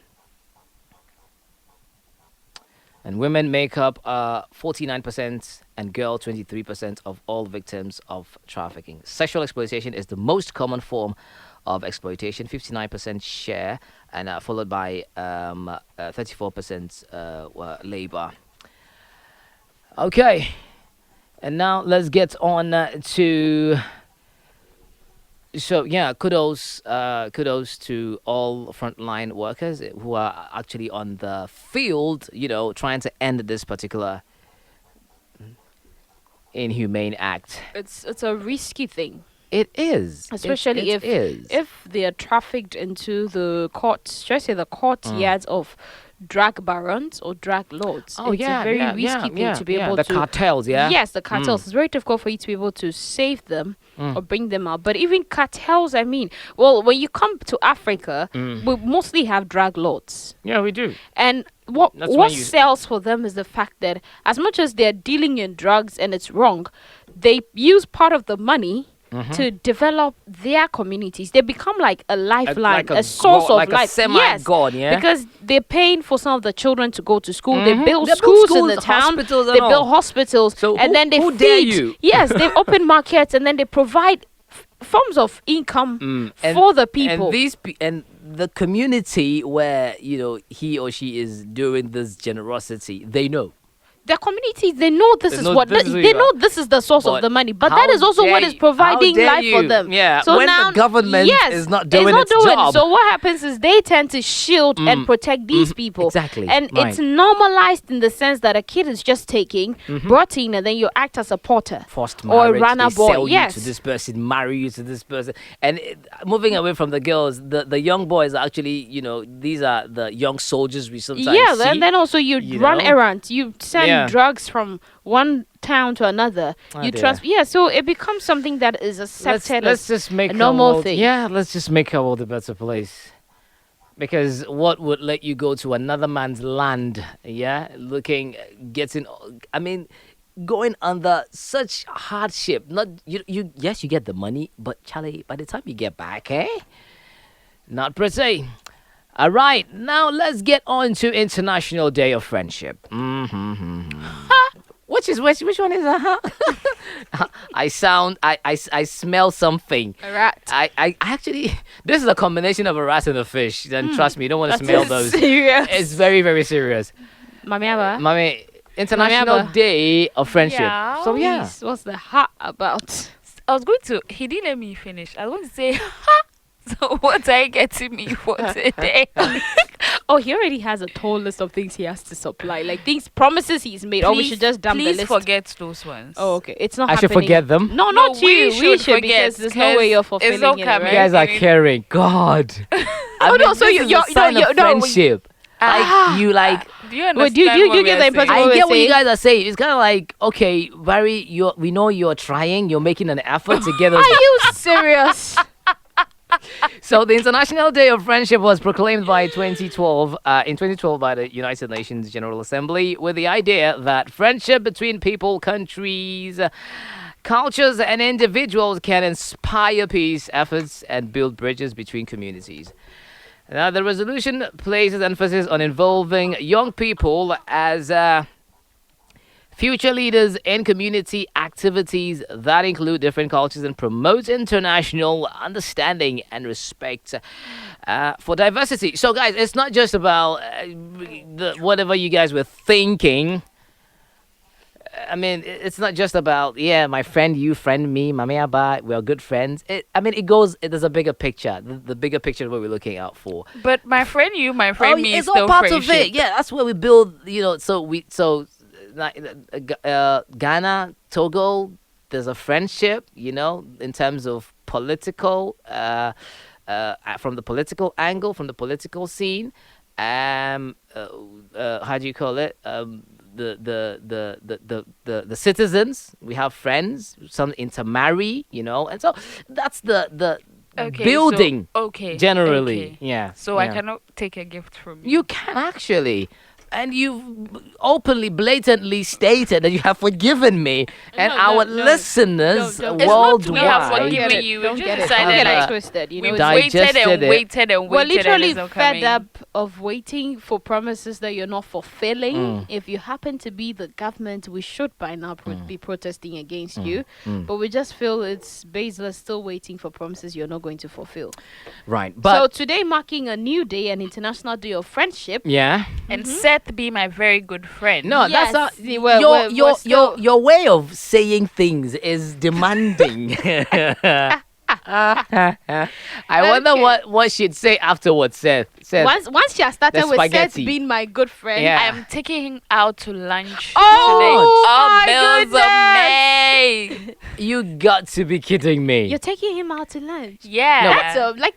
And women make up 49% and girls 23% of all victims of trafficking. Sexual exploitation is the most common form of exploitation, 59% share, and followed by 34% labor. Okay, and now let's get on to. So yeah, kudos to all frontline workers who are actually on the field, trying to end this particular inhumane act. It's a risky thing. It is, especially if they are trafficked into the courts. Should I say the courtyards of drug barons or drug lords? Oh, it's a very risky thing to be able the to. cartels, yeah. Yes, the cartels. It's very difficult for you to be able to save them or bring them out. But even cartels, I mean, well, when you come to Africa, we mostly have drug lords. Yeah, we do. And what sells for them is the fact that as much as they're dealing in drugs and it's wrong, they use part of the money to develop their communities. They become like a lifeline, a source of life. A semi-god, yes, because they're paying for some of the children to go to school. They build schools in the town. They build hospitals. So and then they who feed. Dare you? Yes, they open markets and then they provide forms of income for the people. And the community where he or she is doing this generosity, they know. The communities, they know this is the source of the money, but that is also what is providing life for them. Yeah, so when now the government is not doing its job. So what happens is they tend to shield and protect these people. Exactly. And it's normalized in the sense that a kid is just taking, brought in, and then you act as a porter. Forced marriage, or a runner they boy. sell you to this person, marry you to this person. And moving away from the girls, the young boys are actually, these are the young soldiers we sometimes see. Yeah, and then also you run errands. You send drugs from one town to another. So it becomes something that is accepted let's just make a normal thing. Yeah, let's just make our world a better place. Because what would let you go to another man's land, going under such hardship. Not you yes, you get the money, but Charlie, by the time you get back, not pretty. All right, now let's get on to International Day of Friendship. Which one is I smell something. A rat. I actually, this is a combination of a rat and a fish. Then trust me, you don't want to smell those. Serious. It's very, very serious. Mami, International Day of Friendship. Yeah. So yeah, what's the ha about? I was going to. He didn't let me finish. I was going to say So what are you getting me for today? Oh, he already has a whole list of things he has to supply, like things, promises he's made. Or we should just dump the list. Please forget those ones. Oh, okay. It's not I happening. should forget them. No, not you. We should forget, because there's no way you're fulfilling it's not it. coming. Right? You guys are caring. God. So you're friendship. You like. Do you understand? Do you get the impression? I get what you guys are saying. It's kind of like, okay, Barry, we know you're trying. You're making an effort to get us. Are you serious? So the International Day of Friendship was proclaimed by 2012 in 2012 by the United Nations General Assembly with the idea that friendship between people, countries, cultures, and individuals can inspire peace efforts and build bridges between communities. Now, the resolution places emphasis on involving young people as future leaders in community activities that include different cultures and promote international understanding and respect for diversity. So, guys, it's not just about whatever you guys were thinking. I mean, it's not just about, my friend, you friend me, mami abba, we're good friends. There's a bigger picture. The bigger picture is what we're looking out for. But my friend, you, my friend, me, it's is still all part friendship. of it. Yeah, that's where we build, Ghana, Togo, there's a friendship, in terms of political, from the political angle, from the political scene. How do you call it? the citizens. We have friends. Some intermarry, and so that's the building. Generally, okay. yeah. So I cannot take a gift from you. You can actually. And you've openly, blatantly stated that you have forgiven me and our listeners worldwide. We have forgiven you. Don't get it twisted. We waited and waited and waited. We're literally and fed up of waiting for promises that you're not fulfilling. If you happen to be the government, we should by now be protesting against you. But we just feel it's baseless, still waiting for promises you're not going to fulfill. Right. But so today marking a new day, an International Day of Friendship. Yeah. And Seth be my very good friend. No, yes. that's not your way of saying things is demanding. I wonder what she'd say afterwards, Seth. Once she has started with Seth being my good friend, I'm taking him out to lunch today. Bills of May. You got to be kidding me. You're taking him out to lunch? Yeah. No, that's like.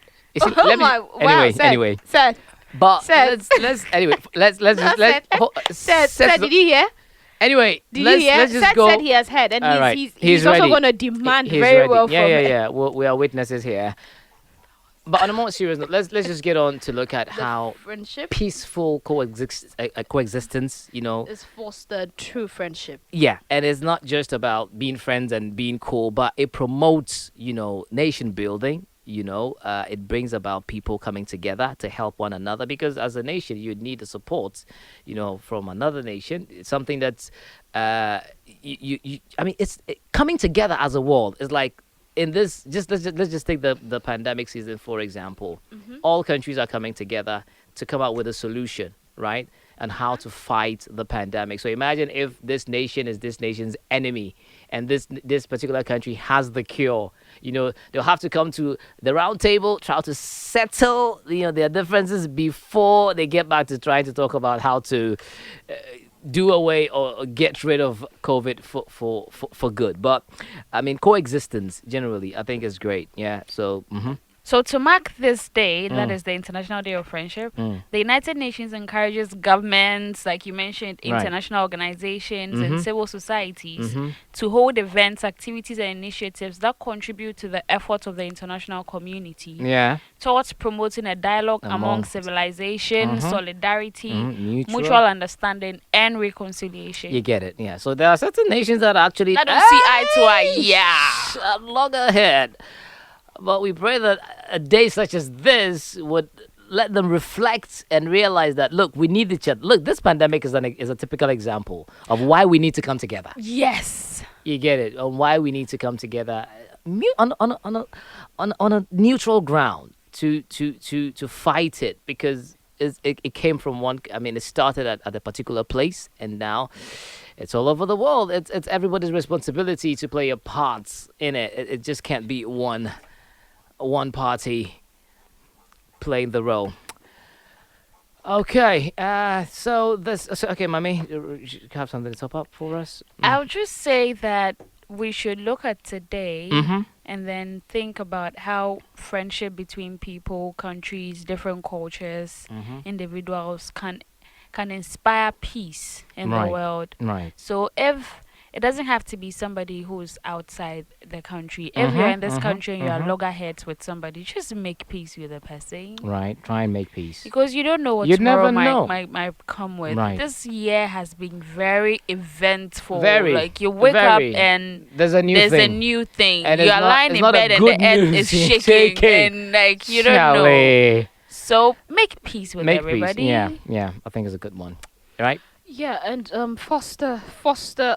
Anyway. Seth. But let's just Seth, did you hear? Anyway, did you hear? Let's just Seth go. said he has heard, and he's ready. also going to demand He's very ready. well from it. Yeah. We are witnesses here. But on a more serious note, let's just get on to look at how friendship, peaceful coexistence, is fostered through friendship. Yeah, and it's not just about being friends and being cool, but it promotes, nation building. It brings about people coming together to help one another, because as a nation, you need the support, from another nation. It's something that's, it's coming together as a world. It's like in this, let's just take the pandemic season, for example. All countries are coming together to come up with a solution, right? And how to fight the pandemic. So imagine if this nation is this nation's enemy, and this particular country has the cure. They'll have to come to the round table, try to settle, their differences before they get back to trying to talk about how to do away or get rid of COVID for good. But coexistence generally, I think, is great. Yeah. So. So to mark this day, that is the International Day of Friendship, the United Nations encourages governments, like you mentioned, international organizations and civil societies to hold events, activities and initiatives that contribute to the efforts of the international community towards promoting a dialogue among civilization, solidarity, mutual understanding and reconciliation. You get it, yeah. So there are certain nations that actually don't see eye to eye, long ahead. But we pray that a day such as this would let them reflect and realize that, look, we need each other. Look, this pandemic is a typical example of why we need to come together. Yes. You get it? On why we need to come together on a neutral ground to fight it, because it came from one. It started at a particular place, and now it's all over the world. It's everybody's responsibility to play a part in it. It just can't be one party playing the role. Okay, okay, Mommy, you have something to top up for us? I would just say that we should look at today and then think about how friendship between people, countries, different cultures, individuals can inspire peace in the world. Right. So if it doesn't have to be somebody who's outside the country. If you're in this country and you're loggerheads with somebody, just make peace with the person. Right. Try and make peace. Because you don't know what tomorrow might come with. Right. This year has been very eventful. Very. Like you wake up and there's a new thing. And you're lying in bed and the earth is shaking. And like you don't know. So make peace with everybody. Peace. Yeah. I think it's a good one. Right? Yeah, and foster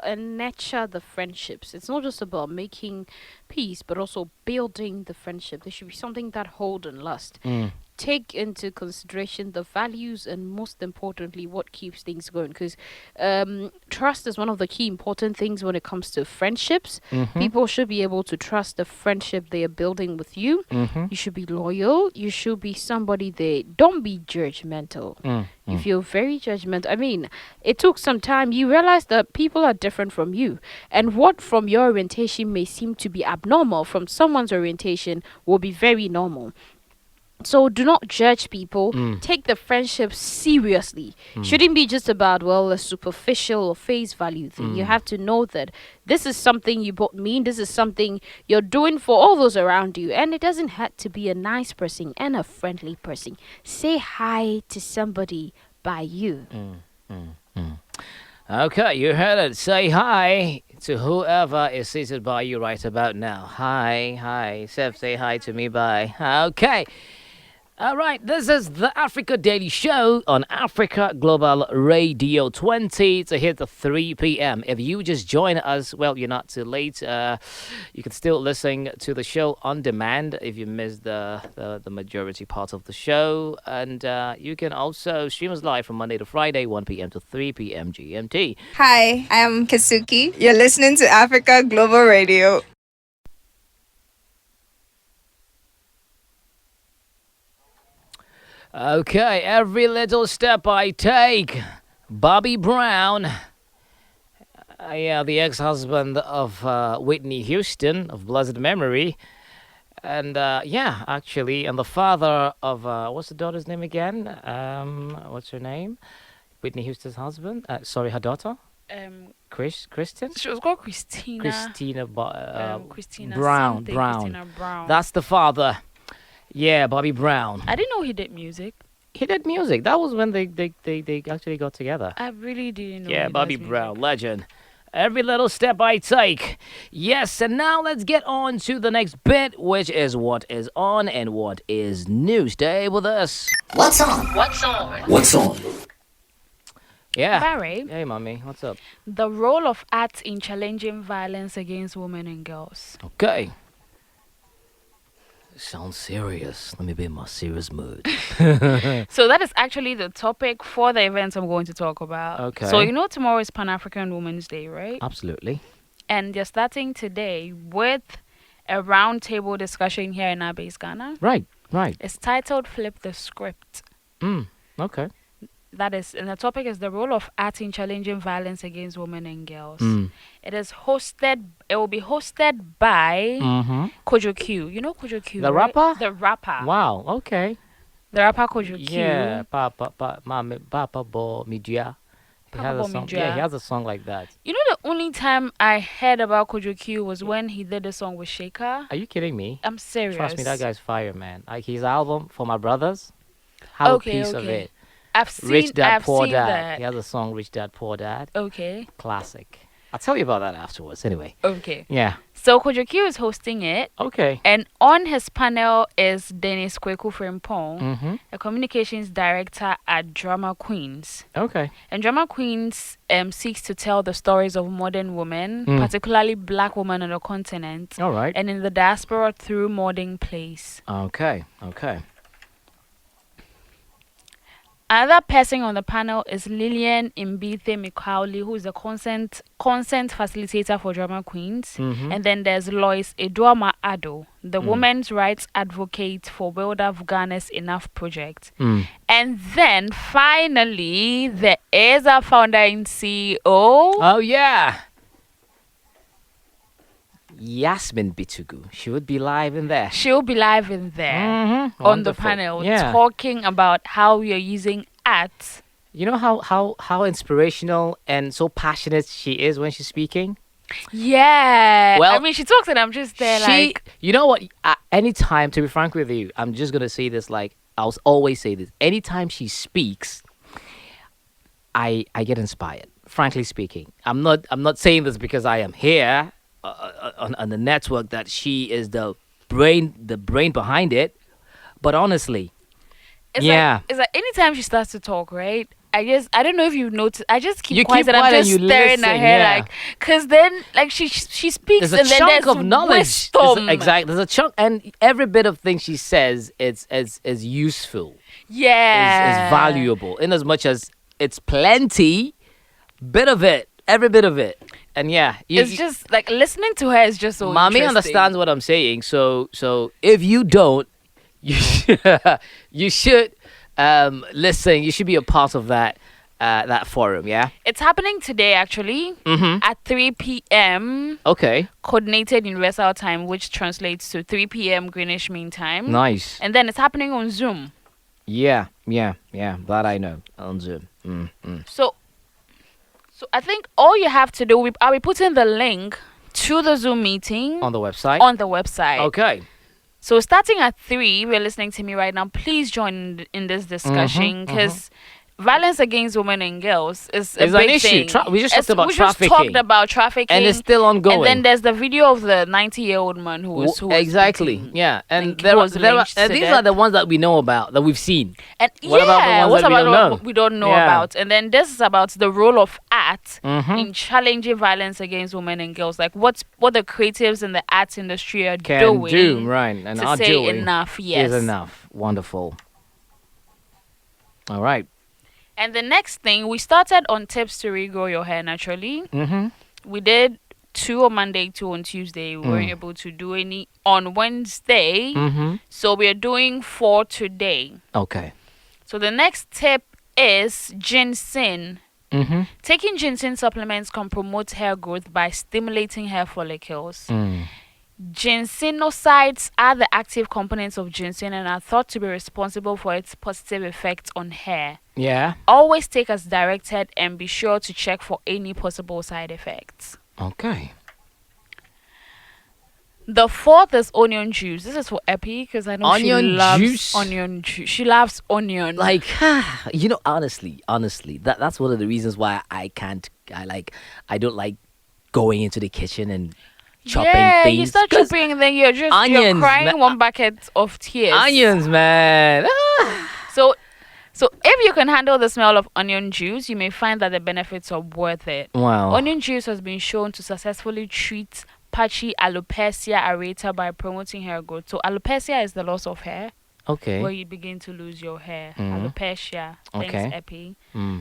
and nurture the friendships. It's not just about making peace, but also building the friendship. There should be something that hold and last. Take into consideration the values and, most importantly, what keeps things going. Because trust is one of the key important things when it comes to friendships. People should be able to trust the friendship they are building with you. You should be loyal. You should be somebody don't be judgmental. If you're very judgmental, it took some time. You realize that people are different from you. And what from your orientation may seem to be abnormal from someone's orientation will be very normal. So do not judge people. Mm. Take the friendship seriously. Shouldn't be just about, well, a superficial or face value thing. You have to know that this is something you both mean. This is something you're doing for all those around you. And it doesn't have to be a nice person and a friendly person. Say hi to somebody by you. Okay, you heard it. Say hi to whoever is seated by you right about now. Hi. Seth, say hi to me, bye. Okay. All right, this is the Africa Daily Show on Africa Global Radio 20 to hit the 3 p.m. If you just join us, well, you're not too late. You can still listen to the show on demand if you missed the majority part of the show. And you can also stream us live from Monday to Friday, 1 p.m. to 3 p.m. GMT. Hi, I am Kasuki. You're listening to Africa Global Radio. Okay, every little step I take. Bobby Brown, the ex-husband of Whitney Houston of blessed memory, and actually, and the father of what's the daughter's name again? What's her name? Whitney Houston's husband. Her daughter. Kristen. She was called Christina. Christina Christina Brown. Christina Brown. That's the father. Yeah, Bobby Brown. I didn't know he did music. He did music. That was when they actually got together. I really didn't know. Yeah, Bobby Brown, legend. Every little step I take. Yes, and now let's get on to the next bit, which is what is on and what is new. Stay with us. What's on? What's on? What's on? Yeah. Barry. Hey, mommy. What's up? The role of art in challenging violence against women and girls. Okay. Sounds serious. Let me be in my serious mood. So that is actually the topic for the event I'm going to talk about. Okay. So tomorrow is Pan-African Women's Day, right? Absolutely. And they're starting today with a roundtable discussion here in Abbey's Ghana. Right. It's titled Flip the Script. Okay. That is, and the topic is the role of art in challenging violence against women and girls. It will be hosted by Kojo Q. You know Kojo Q, The right? rapper? The rapper. Wow, okay. The rapper Kojo Q. Yeah, Papa Bo Media. He has a song. Yeah, he has a song like that. You know, the only time I heard about Kojo Q was when he did a song with Shaker. Are you kidding me? I'm serious. Trust me, that guy's fire, man. Like his album For My Brothers, have a piece of it. I've seen Rich Dad Poor Dad. that. He has a song Rich Dad Poor Dad. Okay. Classic. I'll tell you about that afterwards. Anyway. Okay. Yeah. So Kojo Q is hosting it. Okay. And on his panel is Dennis Kweku Frimpong, a communications director at Drama Queens. Okay. And Drama Queens seeks to tell the stories of modern women, particularly black women on the continent. All right. And in the diaspora through modern plays. Okay. Another person on the panel is Lillian Mbithe Mikauli, who is a consent facilitator for Drama Queens. And then there's Lois Eduama Ado, the women's rights advocate for Build Up Ghana's Enough project. And then finally, there is our founder and CEO. Oh, yeah. Yasmin Bitugu. She would be live in there. She'll be live in there on the panel, talking about how we are using art. You know how inspirational and so passionate she is when she's speaking? Yeah. Well, I mean, she talks and I'm just there You know what? Anytime, to be frank with you, I'm just going to say this, like, I'll always say this. Anytime she speaks, I get inspired, frankly speaking. I'm not saying this because I am here on the network that she is the brain behind it, but honestly, it's like anytime she starts to talk, right? I don't know if you've noticed. I just keep quiet and I'm just staring at her, because then she speaks there's a and then chunk there's of knowledge. Exactly, there's a chunk, and every bit of thing she says is useful. Yeah, is valuable in as much as it's plenty. Every bit of it. And it's just like listening to her is just so Mommy interesting. understands what I'm saying. So if you don't, you should listen. You should be a part of that. that forum, yeah? It's happening today, actually, at 3 p.m. Okay. Coordinated Universal Time, which translates to 3 p.m. Greenwich Mean Time. Nice. And then it's happening on Zoom. Yeah. That I know. On Zoom. So I think all you have to do, I'll be putting the link to the Zoom meeting On the website? On the website. Okay. So starting at 3, we're listening to me right now. Please join in this discussion because violence against women and girls is a It's big an issue. thing. We just talked about We just trafficking. talked about trafficking. And it's still ongoing. And then there's the video of the 90-year-old man who was exactly. beaten. Yeah. And He was lynched to these death. are the ones that we know about, that we've seen. And What about the ones that we don't know? What we don't know Yeah. about? And then this is about the role of art Mhm. in challenging violence against women and girls. Like what the creatives in the arts industry are Can doing. do, right. And to are say doing enough, yes. is enough. Wonderful. All right. And the next thing, we started on tips to regrow your hair naturally. We did 2 on Monday, 2 on Tuesday. We weren't able to do any on Wednesday. So we're doing 4 today. Okay. So the next tip is ginseng. Taking ginseng supplements can promote hair growth by stimulating hair follicles. Ginsenosides are the active components of ginseng and are thought to be responsible for its positive effects on hair. Yeah. Always take as directed and be sure to check for any possible side effects. Okay. The 4th is onion juice. This is for Epi because I know she Onion loves juice? onion juice. She loves onion. Like, honestly, that's one of the reasons why I don't like going into the kitchen and chopping things. You start 'Cause chopping and then you're onions, crying one bucket of tears. onions, man. So if you can handle the smell of onion juice, you may find that the benefits are worth it. Wow. Onion juice has been shown to successfully treat patchy alopecia areata by promoting hair growth. So alopecia is the loss of hair. Okay. Where you begin to lose your hair. Alopecia. Thanks, Okay. Epi.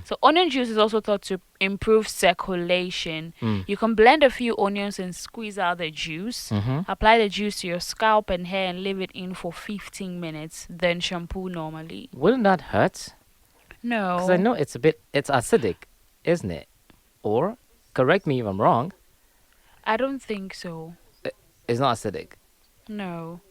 So onion juice is also thought to improve circulation. Mm. You can blend a few onions and squeeze out the juice. Apply the juice to your scalp and hair and leave it in for 15 minutes. Then shampoo normally. Wouldn't that hurt? No. Because I know it's acidic, isn't it? Or, correct me if I'm wrong, I don't think so. it's not acidic. No.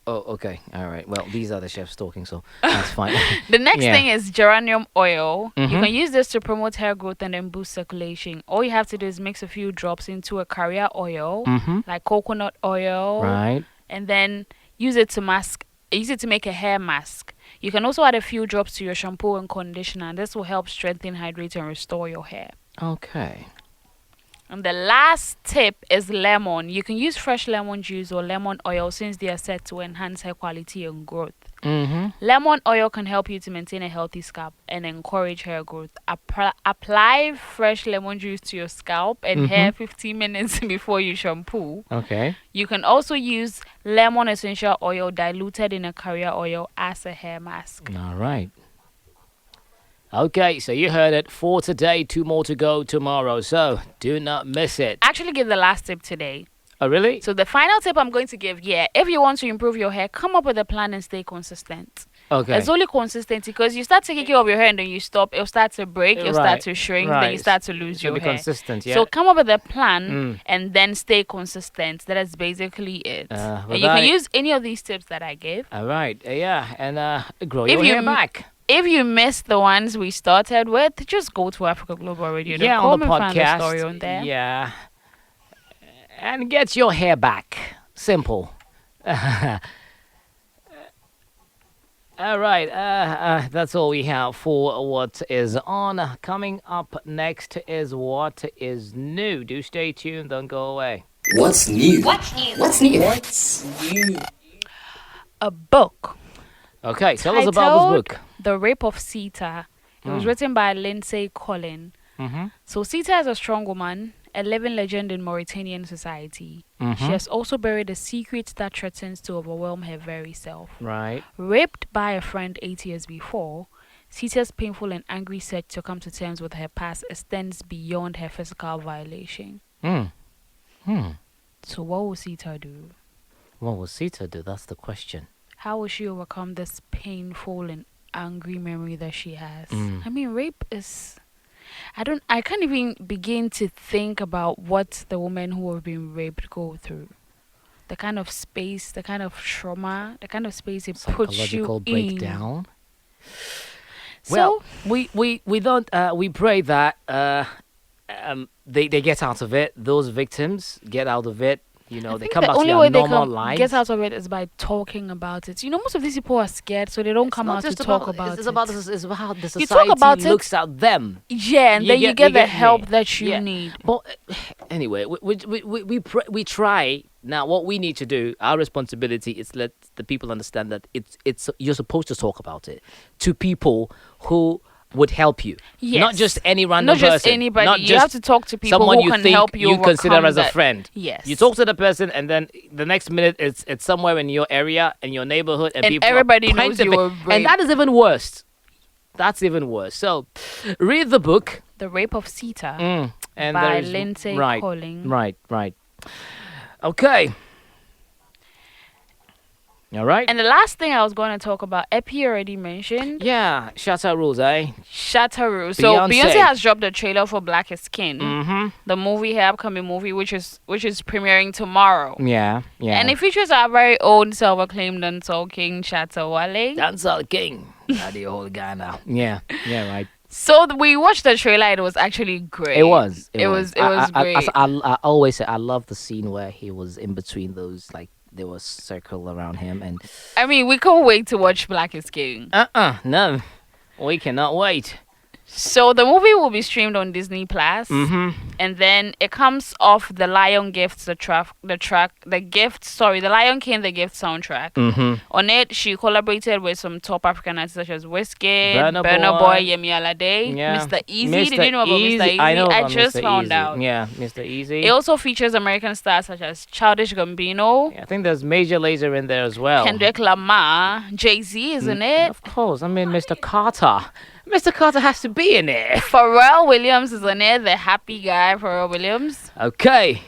Oh, okay. All right. Well, these are the chefs talking, so that's fine. The next Yeah. thing is geranium oil. You Mhm. can use this to promote hair growth and then boost circulation. All you have to do is mix a few drops into a carrier oil, like coconut oil, Right. and then use it to make a hair mask. You can also add a few drops to your shampoo and conditioner. This will help strengthen, hydrate, and restore your hair. Okay. And the last tip is lemon. You can use fresh lemon juice or lemon oil since they are said to enhance hair quality and growth. Lemon oil can help you to maintain a healthy scalp and encourage hair growth. Apply fresh lemon juice to your scalp and hair 15 minutes before you shampoo. Okay. You can also use lemon essential oil diluted in a carrier oil as a hair mask. All right. Okay, so you heard it. 4 today, 2 more to go tomorrow. So do not miss it. Actually, give the last tip today. Oh, really? So the final tip I'm going to give, if you want to improve your hair, come up with a plan and stay consistent. Okay. It's only consistency because you start taking care of your hair and then you stop, it'll start to break, it'll start to shrink, then you start to lose your be hair. consistent, yeah. So come up with a plan and then stay consistent. That is basically it. And you can use any of these tips that I gave. All right. Yeah, and grow your hair back. If you missed the ones we started with, just go to Africa Global Radio. Yeah, on the and find the podcast. story on there. Yeah. And get your hair back. Simple. All right. That's all we have for what is on. Coming up next is what is new. Do stay tuned. Don't go away. What's new? What's new? What's new? What's new? A book. Okay, tell us about this book. The Rape of Sita. It was written by Lindsay Collin. So Sita is a strong woman, a living legend in Mauritanian society. She has also buried a secret that threatens to overwhelm her very self. Right. Raped by a friend 8 years before, Sita's painful and angry search to come to terms with her past extends beyond her physical violation. So what will Sita do? What will Sita do? That's the question. How will she overcome this painful and angry memory that she has. I mean, rape is. I can't even begin to think about what the women who have been raped go through. The kind of space, the kind of trauma, the kind of space it puts you Psychological breakdown. So Well, we don't we pray that they get out of it. Those victims get out of it. You know, they come the back to only their way they normal can lives. get out of it is by talking about it. You know, most of these people are scared, so they don't come out to talk about it. It's about how the society You talk about it, looks at them. Yeah, and then you get the help that you Yeah. need. But anyway, we try. Now, what we need to do, our responsibility is let the people understand that it's you're supposed to talk about it to people who would help you. Yes. Not just any random Not just person. anybody. Not You just have to talk to people someone who you can think help you consider overcome as a that. friend. Yes. You talk to the person, and then the next minute it's somewhere in your area, in your neighborhood, and people everybody are knows pointing you were and raped. that is even worse. That's even worse. So, read the book. The Rape of Sita And by there is- Lindsay right, Colling. Right. Okay. All right. And the last thing I was going to talk about, Epi already mentioned. Yeah, Shatter Rules, eh? Shatter Rules. So Beyonce has dropped a trailer for Black is King, the movie, her upcoming movie, which is premiering tomorrow. Yeah. And it features our very own self-acclaimed dancehall king, Shatta Wale. Dancehall king. The old guy now. Yeah, right. So we watched the trailer. It was actually great. It was. It was great. I always say I love the scene where he was in between those, like there was circle around him, and I mean, we can't wait to watch Black is King. No, we cannot wait. So the movie will be streamed on Disney Plus, and then it comes off the Lion Gift, the Lion King, the Gift soundtrack. On it, she collaborated with some top African artists such as Wizkid, Burna Boy, Yemi Alade, Yeah. Mr. Easy. Did you know about Mr. Easy? I know I about just Mr. found Easy. out. Yeah, Mr. Easy. It also features American stars such as Childish Gambino, I think there's Major Lazer in there as well. Kendrick Lamar, Jay-Z, isn't it? Of course. I mean, Mr. Carter. Mr. Carter has to be in there. Pharrell Williams is in it, the happy guy, Pharrell Williams. Okay.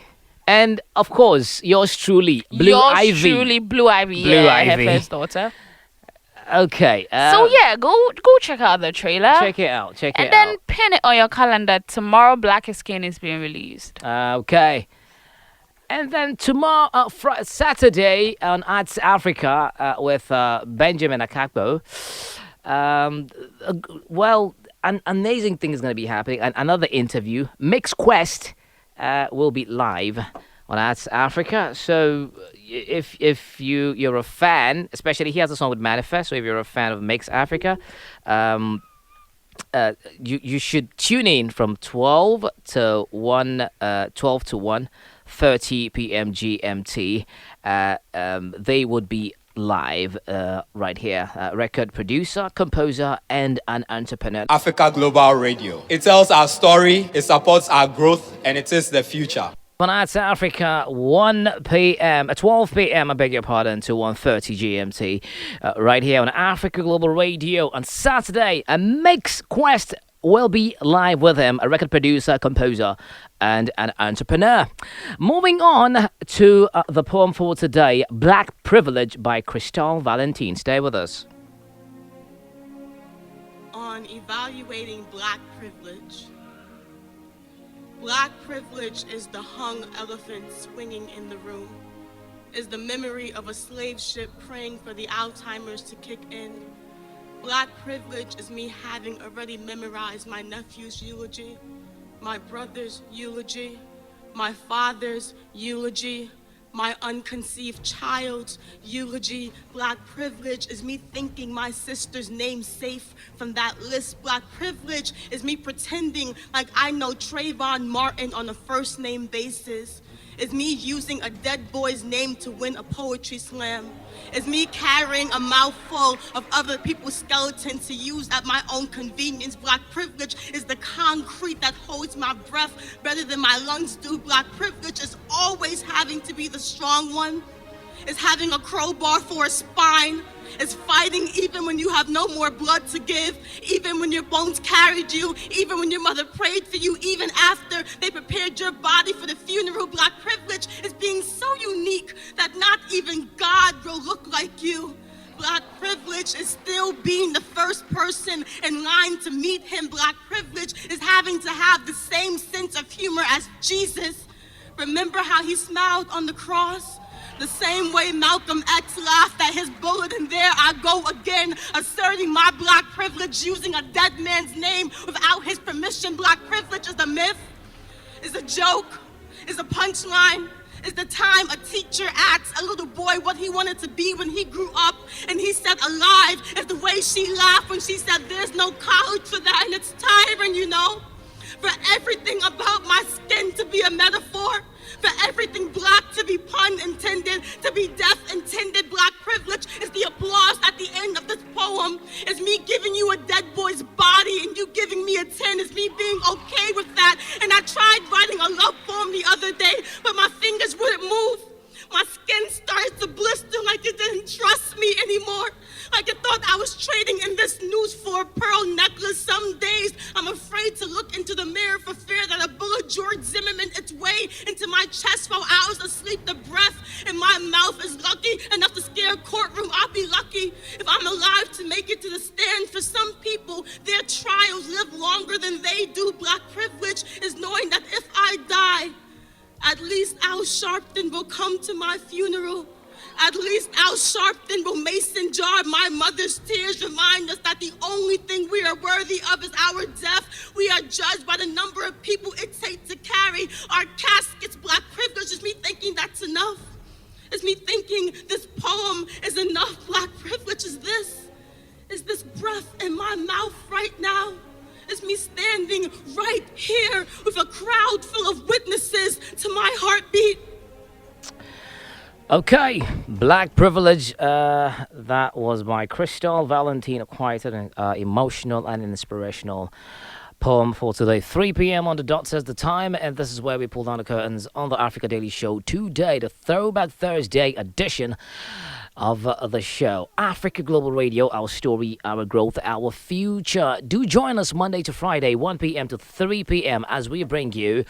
And of course, yours truly, Blue Ivy. Blue Ivy, her first daughter. Okay. So yeah, go check out the trailer. Check it out. And then pin it on your calendar. Tomorrow, Black is King is being released. Okay. And then tomorrow, Saturday on Arts Africa with Benjamin Akakpo. Well, an amazing thing is going to be happening. Another interview. Mix Quest will be live on Arts Africa. So if you're a fan, especially he has a song with Manifest. So if you're a fan of Mix Africa, you should tune in from 12 to 1:30 p.m. GMT. They would be live right here. Record producer, composer, and an entrepreneur. Africa Global Radio. It tells our story, it supports our growth, and it is the future. On Arts Africa, 12 p.m., I beg your pardon, to 1:30 GMT, right here on Africa Global Radio on Saturday. A Mix Quest will be live with him, a record producer, composer, and an entrepreneur. Moving on to the poem for today, Black Privilege by Crystal Valentine. Stay with us. On evaluating Black privilege. Black privilege is the hung elephant swinging in the room, is the memory of a slave ship praying for the Alzheimer's to kick in. Black privilege is me having already memorized my nephew's eulogy, my brother's eulogy, my father's eulogy, my unconceived child's eulogy. Black privilege is me thinking my sister's name safe from that list. Black privilege is me pretending like I know Trayvon Martin on a first name basis. It's me using a dead boy's name to win a poetry slam. It's me carrying a mouthful of other people's skeletons to use at my own convenience. Black privilege is the concrete that holds my breath better than my lungs do. Black privilege is always having to be the strong one. It's having a crowbar for a spine. It's fighting even when you have no more blood to give, even when your bones carried you, even when your mother prayed for you, even after they prepared your body for the funeral. Black privilege is being so unique that not even God will look like you. Black privilege is still being the first trying to meet him. Black privilege is having to have the same sense of humor as Jesus. Remember how he smiled on the cross? The same way Malcolm X laughed at his bullet, and there I go again, asserting my black privilege using a dead man's name without his permission. Black privilege is a myth, is a joke, is a punchline. Is the time a teacher asked a little boy what he wanted to be when he grew up, and he said alive. Is the way she laughed when she said there's no college for that, and it's tiring, you know? For everything about my skin to be a metaphor, for everything black to be pun intended, to be death intended. Black privilege is the applause at the end of this poem. It's me giving you a dead boy's body and you giving me a 10. It's me being okay with that. And I tried writing a love poem the other day, but my fingers wouldn't move. My skin started to blister like it didn't trust me anymore. Like it thought I was trading in this noose for a pearl necklace. Some days I'm afraid to look into the mirror for fear that a bullet George Zimmerman its way into my chest while I was asleep. The breath in my mouth is lucky enough to scare a courtroom. I'll be lucky if I'm alive to make it to the stand. For some people, their trials live longer than they do. Black privilege is knowing that if I die, at least Al Sharpton will come to my funeral. At least Al Sharpton will mason jar my mother's tears, remind us that the only thing we are worthy of is our death. We are judged by the number of people it takes to carry our caskets. Black privilege is me thinking that's enough. It's me thinking this poem is enough. Black privilege is this breath in my mouth right now. It's me standing right here with a crowd full of witnesses to my heartbeat. Okay, Black Privilege, that was by Crystal Valentine, quite an emotional and inspirational poem for today. 3 p.m. on the dot says the time, and this is where we pull down the curtains on the Africa Daily Show today, the Throwback Thursday edition of the show. Africa Global Radio, our story, our growth, our future. Do join us Monday to Friday, 1 p.m. to 3 p.m. as we bring you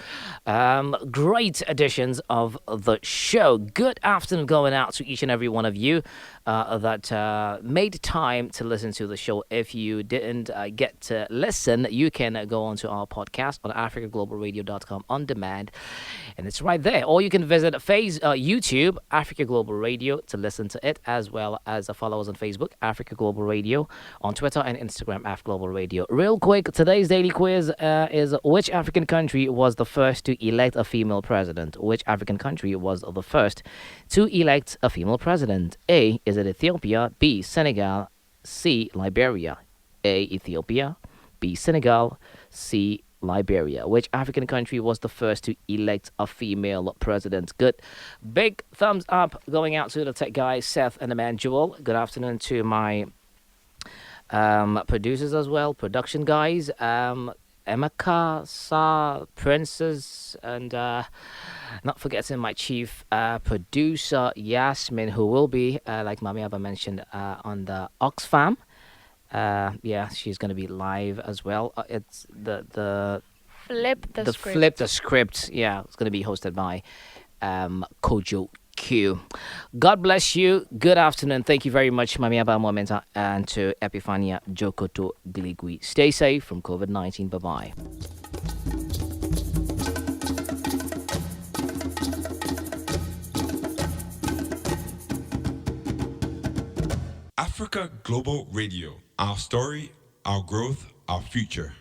great editions of the show. Good afternoon going out to each and every one of you that made time to listen to the show. If you didn't get to listen, you can go onto our podcast on africaglobalradio.com on demand, and it's right there. Or you can visit YouTube, Africa Global Radio, to listen to it, as well as follow us on Facebook, Africa Global Radio, on Twitter and Instagram, Af Global Radio. Real quick, today's daily quiz is which African country was the first to elect a female president? Which African country was the first to elect a female president? A, is it Ethiopia? B, Senegal? C, Liberia? A, Ethiopia. B, Senegal. C, Liberia. Which African country was the first to elect a female president? Good. Big thumbs up going out to the tech guys, Seth and the man Joel. Good afternoon to my producers as well, production guys, Emeka, Sa, Princess, and not forgetting my chief producer, Yasmin, who will be, like Mami Abba mentioned, on the Oxfam. Yeah, she's going to be live as well. It's the Flip the Script. Flip the Script. Yeah, it's going to be hosted by Kojo Q. God bless you. Good afternoon. Thank you very much, Mami Abba Momenta, and to Epifania Jokoto Gligui. Stay safe from COVID-19. Bye-bye. Africa Global Radio. Our story, our growth, our future.